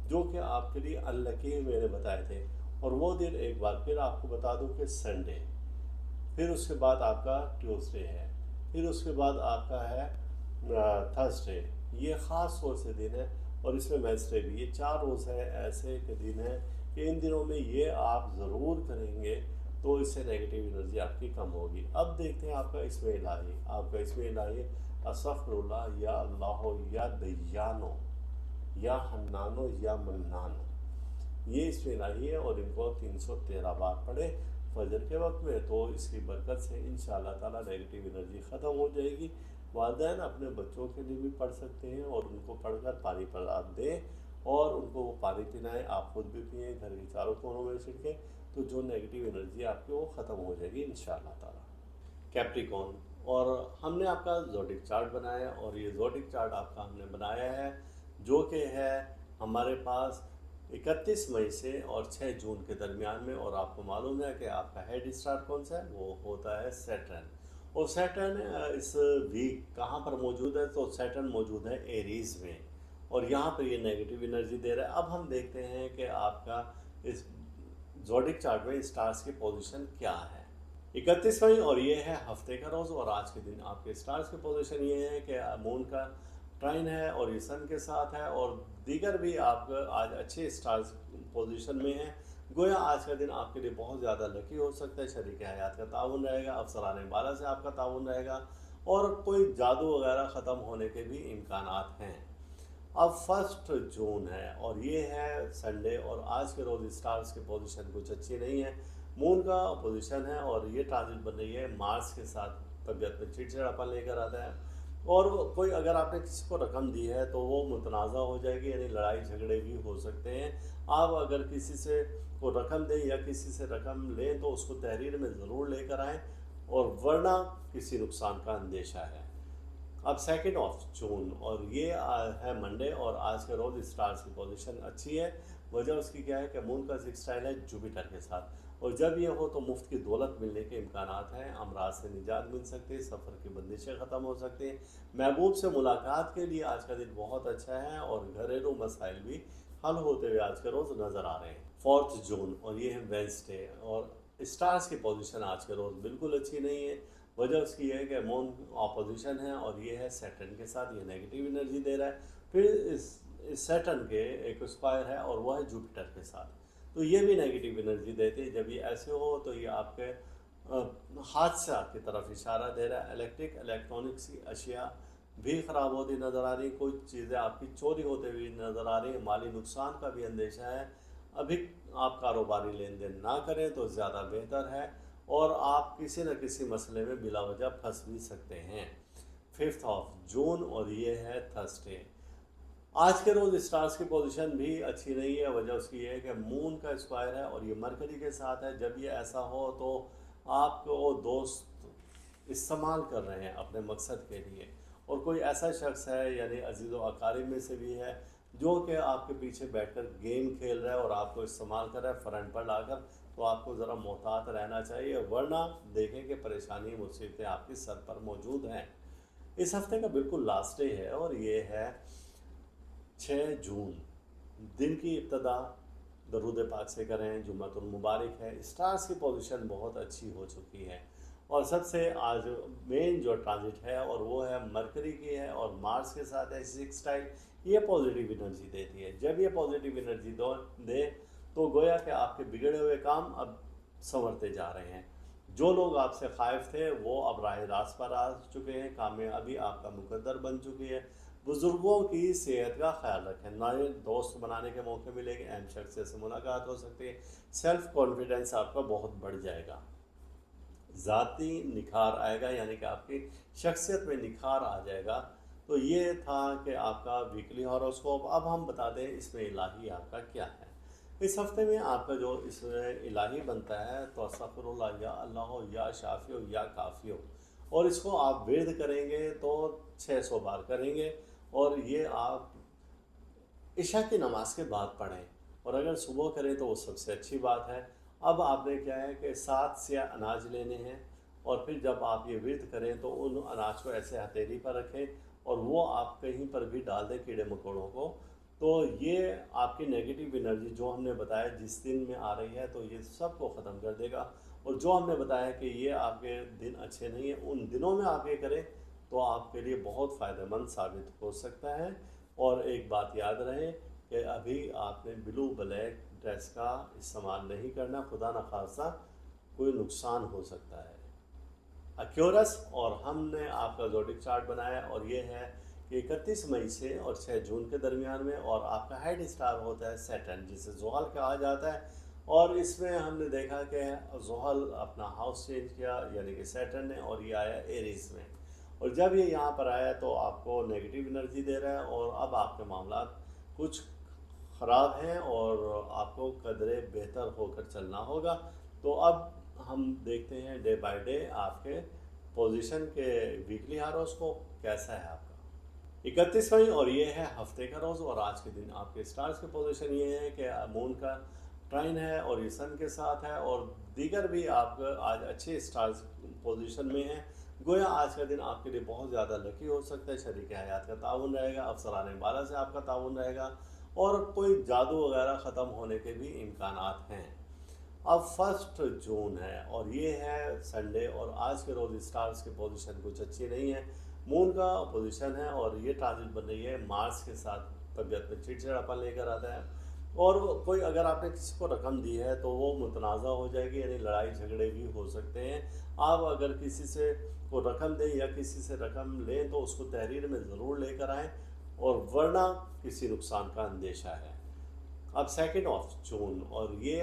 Speaker 1: जो कि आपके लिए अनलकी मैंने बताए थे, और वो दिन एक बार फिर आपको बता दूं कि संडे, फिर उसके बाद आपका ट्यूसडे है, फिर उसके बाद आपका है थर्सडे, ये ख़ास तौर से दिन है। और इसमें वेडनेसडे भी, ये 4 रोज़ है ऐसे के दिन है कि इन दिनों में ये आप ज़रूर करेंगे तो इससे नेगेटिव एनर्जी आपकी कम होगी। अब देखते हैं आपका इसमें इलाही, आपका इसमें इलाही अस्तगफिरुल्लाह या अल्लाह या दयानो, या हन्नानो या मन्नानो, ये इसमें इलाही है। और इनको 313 बार पढ़े फजर के वक्त में, तो इसकी बरकत से इंशाअल्लाह ताला नेगेटिव एनर्जी ख़त्म हो जाएगी। वालिदैन अपने बच्चों के लिए भी पढ़ सकते हैं और उनको पढ़कर पानी पर आप दें और उनको वो पानी पिलाएं, आप खुद भी पिएँ, घर के चारों कोनों में छिड़कें, तो जो नेगेटिव एनर्जी आपकी वो ख़त्म हो जाएगी इंशाअल्लाह ताला। कैप्रिकॉर्न, और हमने आपका ज़ोडिक चार्ट बनाया है और ये ज़ोडिक चार्ट आपका हमने बनाया है जो कि है हमारे पास 31 मई से और 6 जून के दरमियान में। और आपको मालूम है कि आपका हेड स्टार कौन सा है, वो होता है सैटर्न। और सैटर्न इस वीक कहाँ पर मौजूद है, तो सैटर्न मौजूद है एरीज में और यहाँ पर ये नेगेटिव एनर्जी दे रहा है। अब हम देखते हैं कि आपका इस ज़ोडिक चार्ट में स्टार्स की पोजीशन क्या है। 31 मई और ये है हफ्ते का रोज़, और आज के दिन आपके स्टार्स की पोजीशन ये है कि मून का ट्राइन है और ये सन के साथ है, और दीगर भी आपका आज अच्छे स्टार्स पोजीशन में है। गोया आज का दिन आपके लिए बहुत ज़्यादा लकी हो सकता है। शरीक हयात का ताउन रहेगा, अफसरान बाला से आपका ताउन रहेगा, और कोई जादू वगैरह ख़त्म होने के भी इम्कानात हैं। अब 1 जून है और ये है संडे, और आज के रोज़ स्टार्स की पोजीशन कुछ अच्छी नहीं है। मून का पोजीशन है और ये ट्रांजिट बन रही है मार्स के साथ, तबीयत में चिड़चिड़ापन लेकर आता है। और कोई अगर आपने किसी को रकम दी है तो वो मुतनाज़ा हो जाएगी, यानी लड़ाई झगड़े भी हो सकते हैं। आप अगर किसी से को रकम दें या किसी से रकम लें तो उसको तहरीर में ज़रूर लेकर आएँ, और वरना किसी नुकसान का अंदेशा है। अब 2 जून और ये है मंडे, और आज के रोज़ स्टार्स की पोजीशन अच्छी है। वजह उसकी क्या है कि मून का सिक्सटाइल है जुपिटर के साथ, और जब ये हो तो मुफ्त की दौलत मिलने के इम्कानात हैं, अमराज से निजात मिल सकती है, सफ़र की बंदिशें ख़त्म हो सकती हैं, महबूब से मुलाकात के लिए आज का दिन बहुत अच्छा है, और घरेलू मसाइल भी हल होते हुए आज के रोज़ नज़र आ रहे हैं। 4 जून और ये है वेंसडे, और स्टार्स की पोजीशन आज के रोज़ बिल्कुल अच्छी नहीं है। वजह उसकी है कि मून ऑपोजिशन है और ये है सैटर्न के साथ, ये नेगेटिव एनर्जी दे रहा है। फिर इस सैटर्न के एक स्क्वायर है और वह है जुपिटर के साथ, तो ये भी नेगेटिव एनर्जी देते हैं। जब ये ऐसे हो तो ये आपके हादसा की तरफ इशारा दे रहा है। इलेक्ट्रिक इलेक्ट्रॉनिक्स की अशिया भी ख़राब होती नज़र आ रही, कुछ चीज़ें आपकी चोरी होते हुए नज़र आ रही हैं, माली नुकसान का भी अंदेशा है। अभी आप कारोबारी लेन देन ना करें तो ज़्यादा बेहतर है, और आप किसी न किसी मसले में बिला वजह फंस भी सकते हैं। 5 जून और ये है थर्सडे। आज के रोज़ स्टार्स की पोजीशन भी अच्छी नहीं है। वजह उसकी ये है कि मून का स्क्वायर है और ये मरकरी के साथ है। जब ये ऐसा हो तो आपको दोस्त इस्तेमाल कर रहे हैं अपने मकसद के लिए, और कोई ऐसा शख्स है यानी अजीज़ व अकारिब में से भी है जो कि आपके पीछे बैठकर गेम खेल रहा है और आपको इस्तेमाल कर रहा है फ्रंट पर लाकर, तो आपको ज़रा मोहतात रहना चाहिए, वरना देखें कि परेशानी मुसीबतें आपके सर पर मौजूद हैं। इस हफ्ते का बिल्कुल लास्ट डे है और ये है 6 जून। दिन की इब्तदा दरूद पाक से करें, जुम्मतुल मुबारक है। स्टार्स की पोजीशन बहुत अच्छी हो चुकी है, और सबसे आज मेन जो ट्रांजिट है और वो है मरकरी की है और मार्स के साथ है सिक्सटाइल। ये पॉजिटिव एनर्जी देती है। जब ये पॉजिटिव एनर्जी दे तो गोया कि आपके बिगड़े हुए काम अब संवरते जा रहे हैं। जो लोग आपसे खाइफ थे वो अब राह रास्त पर आ चुके हैं, कामयाबी आपका मुकद्दर बन चुकी है। बुज़ुर्गों की सेहत का ख्याल रखें, नए दोस्त बनाने के मौके मिलेंगे, अहम शख्स से मुलाकात हो सकती है, सेल्फ़ कॉन्फिडेंस आपका बहुत बढ़ जाएगा, ज़ाती निखार आएगा, यानी कि आपकी शख्सियत में निखार आ जाएगा। तो ये था कि आपका वीकली हॉरोस्कोप। अब हम बता दें इसमें इलाही आपका क्या है। इस हफ्ते में आपका जो इसमें इलाही बनता है तो अस्तगफिरुल्लाह या अल्लाह या शाफियो या काफ़ियो, और इसको आप विर्द करेंगे तो 600 बार करेंगे, और ये आप इशा की नमाज के बाद पढ़ें, और अगर सुबह करें तो वो सबसे अच्छी बात है। अब आपने क्या है कि 7 से अनाज लेने हैं, और फिर जब आप ये विर्द करें तो उन अनाज को ऐसे हथेली पर रखें और वो आप कहीं पर भी डाल दें कीड़े मकोड़ों को। तो ये आपकी नेगेटिव एनर्जी जो हमने बताया जिस दिन में आ रही है तो ये सब को ख़त्म कर देगा। और जो हमने बताया कि ये आपके दिन अच्छे नहीं हैं, उन दिनों में आप ये करें तो आपके लिए बहुत फ़ायदेमंद साबित हो सकता है। और एक बात याद रहे कि अभी आपने ब्लू ब्लैक ड्रेस का इस्तेमाल नहीं करना, खुदा न खासा कोई नुकसान हो सकता है। एक्यूरस, और हमने आपका ज़ोडिक चार्ट बनाया और ये है कि 31 मई से और 6 जून के दरमियान में, और आपका हेड स्टार होता है सैटर्न, जिसे ज़ुहल कहा जाता है। और इसमें हमने देखा कि ज़ुहल अपना हाउस चेंज किया, यानी कि सैटर्न ने, और ये आया एरीज में। और जब ये यहाँ पर आया तो आपको नेगेटिव एनर्जी दे रहा है, और अब आपके मामला कुछ ख़राब हैं और आपको कदरे बेहतर होकर चलना होगा। तो अब हम देखते हैं डे बाय डे आपके पोजीशन के वीकली हॉरोस्कोप कैसा है आपका 31वां, और ये है हफ्ते का रोज़। और आज के दिन आपके स्टार्स के पोजीशन ये है कि मून का ट्राइन है और ये सन के साथ है, और दीगर भी आपका आज अच्छे स्टार्स पोजीशन में है। गोया आज का दिन आपके लिए बहुत ज़्यादा लकी हो सकता है। शरीक हयात का ताउन रहेगा, अफसरान बाला से आपका ताउन रहेगा, और कोई जादू वगैरह ख़त्म होने के भी इम्कानात हैं। अब 1 जून है और ये है संडे, और आज के रोज़ स्टार्स की पोजीशन कुछ अच्छी नहीं है। मून का पोजीशन है और ये ट्रांजिट बन रही है मार्स के साथ, तबीयत में चिड़चिड़ापन लेकर आता है। और कोई अगर आपने किसी को रकम दी है तो वो मुतनाज़ा हो जाएगी, यानी लड़ाई झगड़े भी हो सकते हैं। आप अगर किसी से को रकम दें या किसी से रकम लें तो उसको तहरीर में ज़रूर लेकर आएँ, और वरना किसी नुकसान का अंदेशा है। अब 2 जून, और ये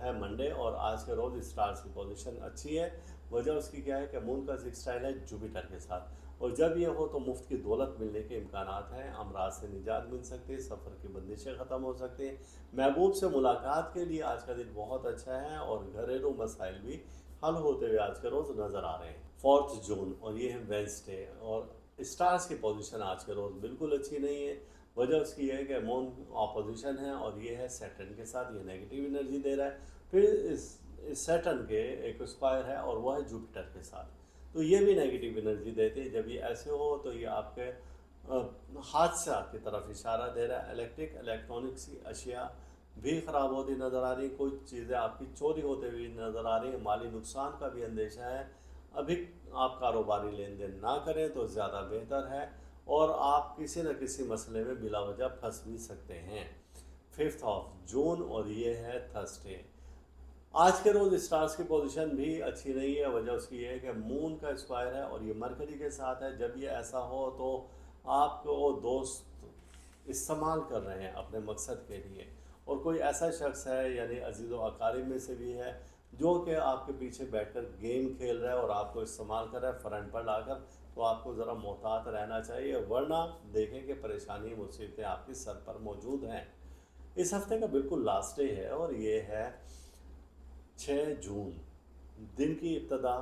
Speaker 1: है मंडे, और आज के रोज़ स्टार्स की पोजीशन अच्छी है। वजह उसकी क्या है कि मून का सिक्सटाइल है जुपिटर के साथ, और जब ये हो तो मुफ्त की दौलत मिलने के इम्कानात हैं, अमराज से निजात मिल सकती है, सफ़र की बंदिशें ख़त्म हो सकती हैं। महबूब से मुलाकात के लिए आज का दिन बहुत अच्छा है, और घरेलू मसाइल भी हल होते हुए आज के रोज़ नज़र आ रहे हैं। 4 जून, और ये है वेंसडे, और स्टार्स की पोजीशन आज के रोज़ बिल्कुल अच्छी नहीं है। वजह उसकी है कि मून ऑपोजिशन है, और ये है सैटर्न के साथ, ये नेगेटिव एनर्जी दे रहा है। फिर इस सैटर्न के एक स्क्वायर है और वह है जुपिटर के साथ, तो ये भी नेगेटिव एनर्जी देते हैं। जब ये ऐसे हो तो ये आपके हादसा की तरफ इशारा दे रहा है। इलेक्ट्रिक इलेक्ट्रॉनिक्स की अशिया भी ख़राब होती नज़र आ रही, कुछ चीज़ें आपकी चोरी होते हुए नज़र आ रही हैं, माली नुकसान का भी अंदेशा है। अभी आप कारोबारी लेन देन ना करें तो ज़्यादा बेहतर है, और आप किसी न किसी मसले में बिला वजह फंस भी सकते हैं। 5 जून, और ये है थर्सडे। आज के रोज़ स्टार्स की पोजीशन भी अच्छी नहीं है। वजह उसकी ये है कि मून का स्क्वायर है और ये मरकरी के साथ है। जब ये ऐसा हो तो आपको दोस्त इस्तेमाल कर रहे हैं अपने मकसद के लिए, और कोई ऐसा शख्स है, यानी अजीज़ व अकारिब में से भी है, जो कि आपके पीछे बैठकर गेम खेल रहा है और आपको इस्तेमाल कर रहा है फ्रंट पर लाकर। तो आपको ज़रा मोहतात रहना चाहिए, वरना देखें कि परेशानी मुसीबतें आपके सर पर मौजूद हैं। इस हफ्ते का बिल्कुल लास्ट डे है, और ये है 6 जून। दिन की इब्तदा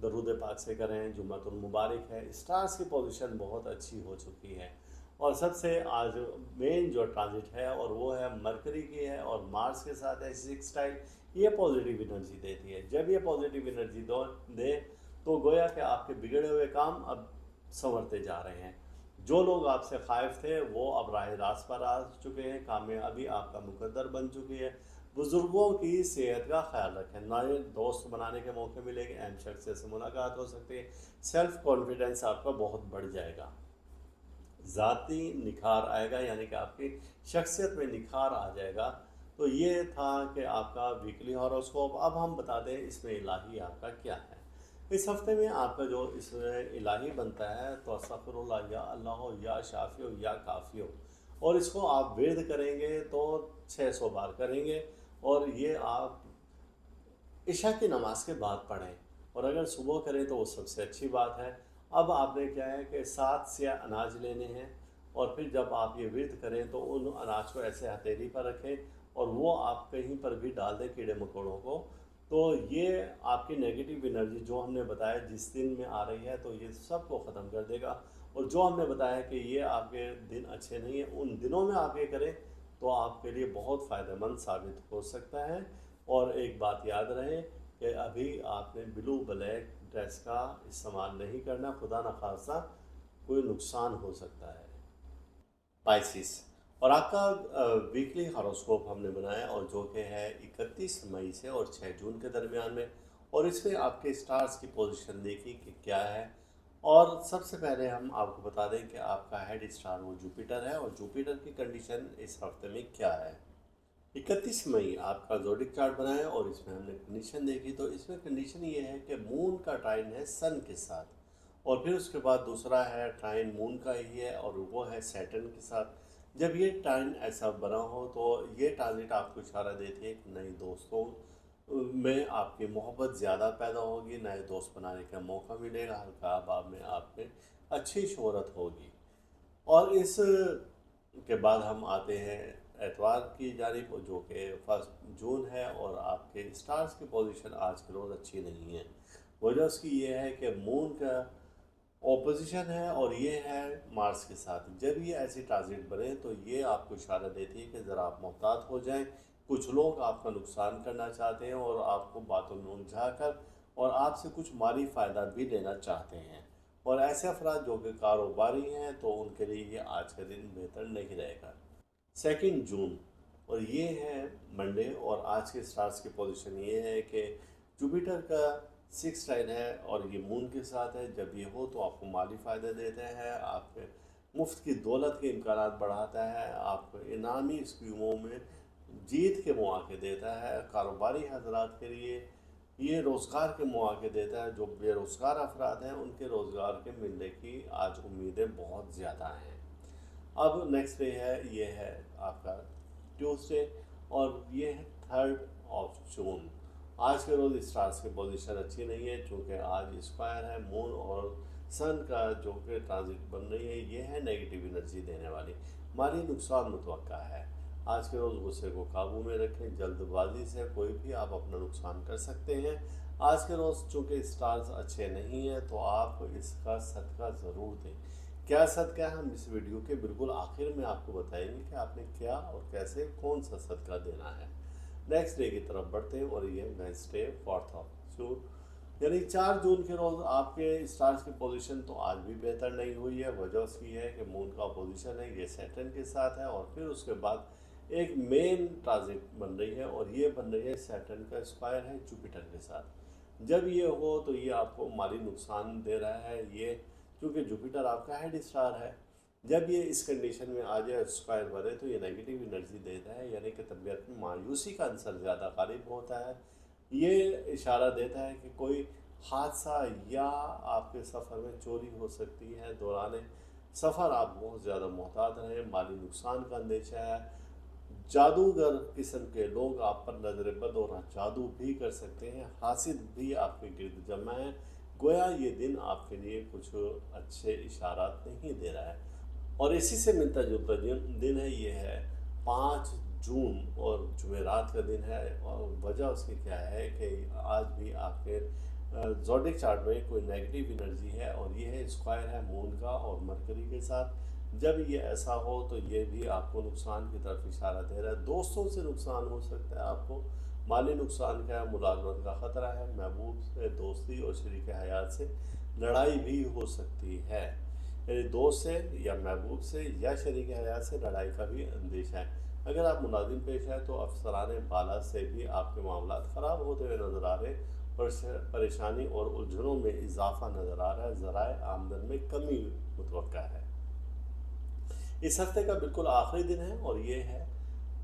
Speaker 1: दरूद पाक से करें, जुम्मतुल मुबारक है। स्टार्स की पोजीशन बहुत अच्छी हो चुकी है, और सबसे आज मेन जो ट्रांजिट है और वो है मरकरी की है, और मार्स के साथ है सिक्सटाइल। ये पॉजिटिव एनर्जी देती है। जब ये पॉजिटिव एनर्जी दे तो गोया कि आपके बिगड़े हुए काम अब संवरते जा रहे हैं। जो लोग आपसे खाइफ थे वो अब राह रास्त पर आ चुके हैं, कामयाबी आपका मुकद्दर बन चुकी है। बुज़ुर्गों की सेहत का ख्याल रखें, नए दोस्त बनाने के मौके मिलेंगे, अहम शख्स से मुलाकात हो सकती है। सेल्फ़ कॉन्फिडेंस आपका बहुत बढ़ जाएगा, ज़ाती निखार आएगा, यानी कि आपकी शख्सियत में निखार आ जाएगा। तो ये था कि आपका वीकली हॉरोस्कोप। अब हम बता दें इसमें इलाही आपका क्या है। इस हफ्ते में आपका जो इसमें इलाही बनता है तो अस्तगफिरुल्लाह, या अल्लाह, या शाफियो, या काफ़ियो, और इसको आप विर्द करेंगे तो 600 बार करेंगे, और ये आप इशा की नमाज के बाद पढ़ें, और अगर सुबह करें तो वो सबसे अच्छी बात है। अब आपने क्या है कि 7 से अनाज लेने हैं, और फिर जब आप ये विर्द करें तो उन अनाज को ऐसे हथेली पर रखें, और वो आप कहीं पर भी डाल दें कीड़े मकोड़ों को। तो ये आपकी नेगेटिव एनर्जी जो हमने बताया जिस दिन में आ रही है, तो ये सब को ख़त्म कर देगा। और जो हमने बताया कि ये आपके दिन अच्छे नहीं हैं, उन दिनों में आप ये करें तो आपके लिए बहुत फ़ायदेमंद साबित हो सकता है। और एक बात याद रहे कि अभी आपने ब्लू ब्लैक ड्रेस का इस्तेमाल नहीं करना, खुदा न खासा कोई नुकसान हो सकता है। पाइसिस, और आपका वीकली हॉरोस्कोप हमने बनाया, और जो कि है 31 मई से और 6 जून के दरमियान में, और इसमें आपके स्टार्स की पोजीशन देखी कि क्या है। और सबसे पहले हम आपको बता दें कि आपका हेड स्टार वो जुपिटर है, और जुपिटर की कंडीशन इस हफ्ते में क्या है। 31 मई आपका ज़ोडिक चार्ट बनाया, और इसमें हमने कंडीशन देखी। तो इसमें कंडीशन ये है कि मून का ट्राइन है सन के साथ, और फिर उसके बाद दूसरा है ट्राइन मून का ही है और वो है सैटर्न के साथ। जब ये ट्राइन ऐसा बना हो तो ये ट्रांजिट आपको इशारा देती है कि नए दोस्तों में आपकी मोहब्बत ज़्यादा पैदा होगी, नए दोस्त बनाने का मौका मिलेगा, हल्का अबाब में आप में अच्छी शोहरत होगी। और इस के बाद हम आते हैं एतवार की जानिब, जो कि 1 जून है, और आपके स्टार्स की पोजीशन आज के रोज़ अच्छी नहीं है। वजह उसकी ये है कि मून का ऑपोजिशन है और ये है मार्स के साथ। जब ये ऐसी ट्रांजिट बने तो ये आपको इशारा देती है कि ज़रा आप मोहतात हो जाएं। कुछ लोग आपका नुकसान करना चाहते हैं और आपको बातों में उलझा कर और आपसे कुछ माली फ़ायदा भी लेना चाहते हैं। और ऐसे अफराद जो कि कारोबारी हैं तो उनके लिए ये आज का दिन बेहतर नहीं रहेगा। 2 जून और ये है मंडे, और आज के स्टार्स की पोजीशन ये है कि जुपिटर का 6 लाइन है और ये मून के साथ है। जब ये हो तो आपको माली फ़ायदे देते हैं, आप मुफ्त की दौलत के इम्कानात बढ़ाता है, आप इनामी स्कीमों में जीत के मौके देता है। कारोबारी हजरात के लिए ये रोज़गार के मौके देता है। जो बेरोज़गार अफराद हैं उनके रोज़गार के मिलने की आज उम्मीदें बहुत ज़्यादा हैं। अब नेक्स्ट डे है, ये है आपका ट्यूसडे, और ये है 3 जून। आज के रोज़ स्टार्स की पोजीशन अच्छी नहीं है, चूँकि आज स्क्वायर है मून और सन का जो कि ट्रांजिट बन रही है, ये है नेगेटिव एनर्जी देने वाली। माली नुकसान मुतवक्का है। आज के रोज़ गुस्से को काबू में रखें, जल्दबाजी से कोई भी आप अपना नुकसान कर सकते हैं। आज के रोज़ चूँकि स्टार्स अच्छे नहीं हैं तो आप इसका सदका ज़रूर दें। क्या सदका है, हम इस वीडियो के बिल्कुल आखिर में आपको बताएंगे कि आपने क्या और कैसे कौन सा सदका देना है। नेक्स्ट डे की तरफ बढ़ते हैं और ये वेंसडे 4 जून, यानी 4 जून के रोज़ आपके स्टार्स की पोजीशन तो आज भी बेहतर नहीं हुई है। वजह उसकी है कि मून का पोजीशन है, ये सैटर्न के साथ है, और फिर उसके बाद एक मेन ट्रांजिट बन रही है और ये बन रही है सैटर्न का स्क्वायर है जुपिटर के साथ। जब ये हो तो ये आपको माली नुकसान दे रहा है, ये क्योंकि जुपिटर आपका हेड स्टार है। जब ये इस कंडीशन में आ जाए, स्क्वायर बने, तो ये नेगेटिव एनर्जी देता है, यानी कि तबीयत में मायूसी का अंसर ज़्यादा गालिब होता है। ये इशारा देता है कि कोई हादसा या आपके सफ़र में चोरी हो सकती है। दौरान सफ़र आप बहुत ज़्यादा मोहतात रहें, माली नुकसान का अंदेशा है। जादूगर किस्म के लोग आप पर नजर बद और जादू भी कर सकते हैं, हासिद भी आपके गिर्द जमा है। गोया ये दिन आपके लिए कुछ अच्छे इशारात नहीं दे रहा है। और इसी से मिलता जुलता दिन है, ये है 5 जून, और जुमेरात का दिन है। और वजह उसकी क्या है कि आज भी आपके ज़ोडिक चार्ट में कोई नेगेटिव एनर्जी है और ये है स्क्वायर है मून का और मरकरी के साथ। जब ये ऐसा हो तो ये भी आपको नुकसान की तरफ इशारा दे रहा है। दोस्तों से नुकसान हो सकता है आपको, माली नुकसान का है, मुलाजमत का ख़तरा है, महबूब से दोस्ती और शरीक हयात से लड़ाई भी हो सकती है। यानी दोस्त से या महबूब से या शरीक हयात से लड़ाई का भी अंदेशा है। अगर आप मुलाजिम पेश हैं तो अफसरान बाला से भी आपके मामला ख़राब होते हुए नज़र आ रहे हैं। परेशानी और उलझनों में इजाफा नज़र आ रहा है, ज़राए आमदन में कमी मुतवक्का है। इस हफ्ते का बिल्कुल आखिरी दिन है और ये है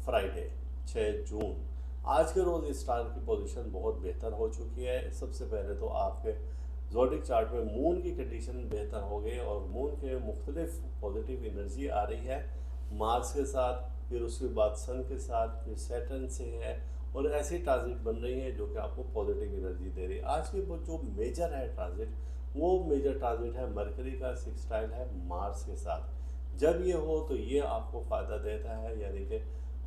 Speaker 1: फ्राइडे 6 जून। आज के रोज़ स्टार की पोजीशन बहुत बेहतर हो चुकी है। सबसे पहले तो आपके ज़ोडिक चार्ट में मून की कंडीशन बेहतर हो गई और मून के मुख्तलिफ पॉजिटिव एनर्जी आ रही है मार्स के साथ, फिर उसके बाद सन के साथ, फिर सैटर्न से है, और ऐसी ट्रांजिट बन रही है जो कि आपको पॉजिटिव एनर्जी दे रही है। आज की वो जो मेजर है ट्रांजिट, वो मेजर ट्रांजिट है मरकरी का 6 है मार्स के साथ। जब ये हो तो ये आपको फ़ायदा देता है, यानी कि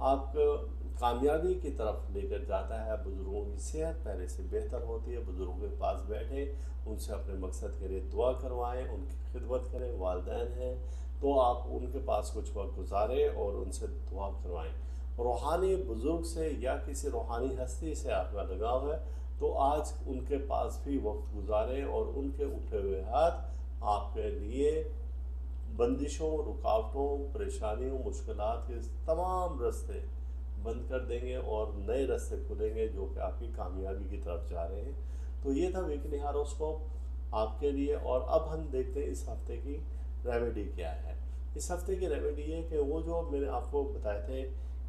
Speaker 1: आपको कामयाबी की तरफ लेकर जाता है। बुज़ुर्गों की सेहत पहले से बेहतर होती है। बुज़ुर्गों के पास बैठे उनसे अपने मकसद के लिए दुआ करवाएं, उनकी खिदमत करें। वालिदैन हैं तो आप उनके पास कुछ वक्त गुजारें और उनसे दुआ करवाएं। रूहानी बुज़ुर्ग से या किसी रूहानी हस्ती से आपका लगाव है तो आज उनके पास भी वक्त गुजारें और उनके उठे हुए हाथ आपके लिए बंदिशों, रुकावटों, परेशानियों, मुश्किलात के तमाम रास्ते बंद कर देंगे और नए रास्ते खुलेंगे जो कि आपकी कामयाबी की तरफ जा रहे हैं। तो ये था वीकली हॉरोस्कोप आपके लिए। और अब हम देखते हैं इस हफ्ते की रेमेडी क्या है। इस हफ्ते की रेमेडी है कि वो जो मैंने आपको बताए थे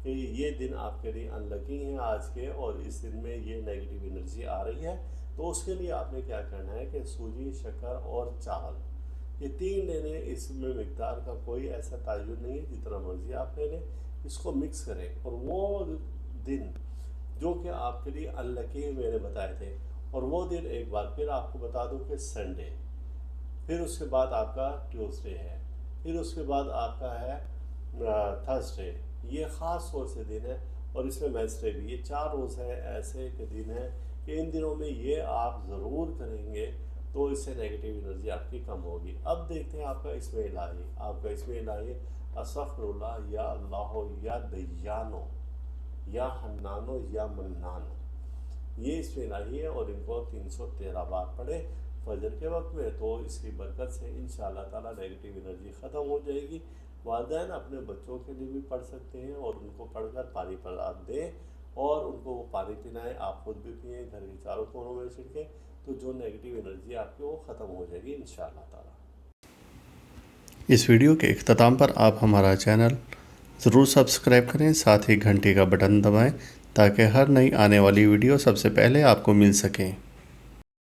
Speaker 1: कि ये दिन आपके लिए अनलकी हैं आज के, और इस दिन में ये नेगेटिव एनर्जी आ रही है। तो उसके लिए आपने क्या करना है कि सूजी, शक्कर और चावल, ये 3 लेने। इसमें मिकदार का कोई ऐसा तयन नहीं है, जितना मर्जी आप ले लें। इसको मिक्स करें और वो दिन जो कि आपके लिए अनलकी मैंने बताए थे, और वो दिन एक बार फिर आपको बता दूं कि संडे, फिर उसके बाद आपका ट्यूसडे है, फिर उसके बाद आपका है थर्सडे, ये ख़ास तौर से दिन है। और इसमें वेडनेसडे भी, ये 4 रोज़ है ऐसे के दिन है कि इन दिनों में ये आप ज़रूर करेंगे तो इससे नेगेटिव एनर्जी आपकी कम होगी। अब देखते हैं आपका इसमें इलाही, आपका इसमें इलाही अस्तगफिरुल्लाह, या अल्लाह, या दयानो, या हन्नानो, या मन्नानो, ये इसमें इलाही है। और इनको 313 बार पढ़े फजर के वक्त में, तो इसकी बरकत से इंशाअल्लाह ताला नेगेटिव एनर्जी ख़त्म हो जाएगी। वालिदैन अपने बच्चों के लिए भी पढ़ सकते हैं और उनको पढ़कर पानी पिला दें और उनको वो पानी पिलाएं, आप खुद भी पिएँ, घर के चारों कोनों में छिड़कें, तो जो नेगेटिव एनर्जी आपकी वो ख़त्म हो जाएगी इंशाअल्लाह ताला।
Speaker 2: इस वीडियो के इख्तिताम पर आप हमारा चैनल ज़रूर सब्सक्राइब करें, साथ ही घंटी का बटन दबाएं ताकि हर नई आने वाली वीडियो सबसे पहले आपको मिल सकें।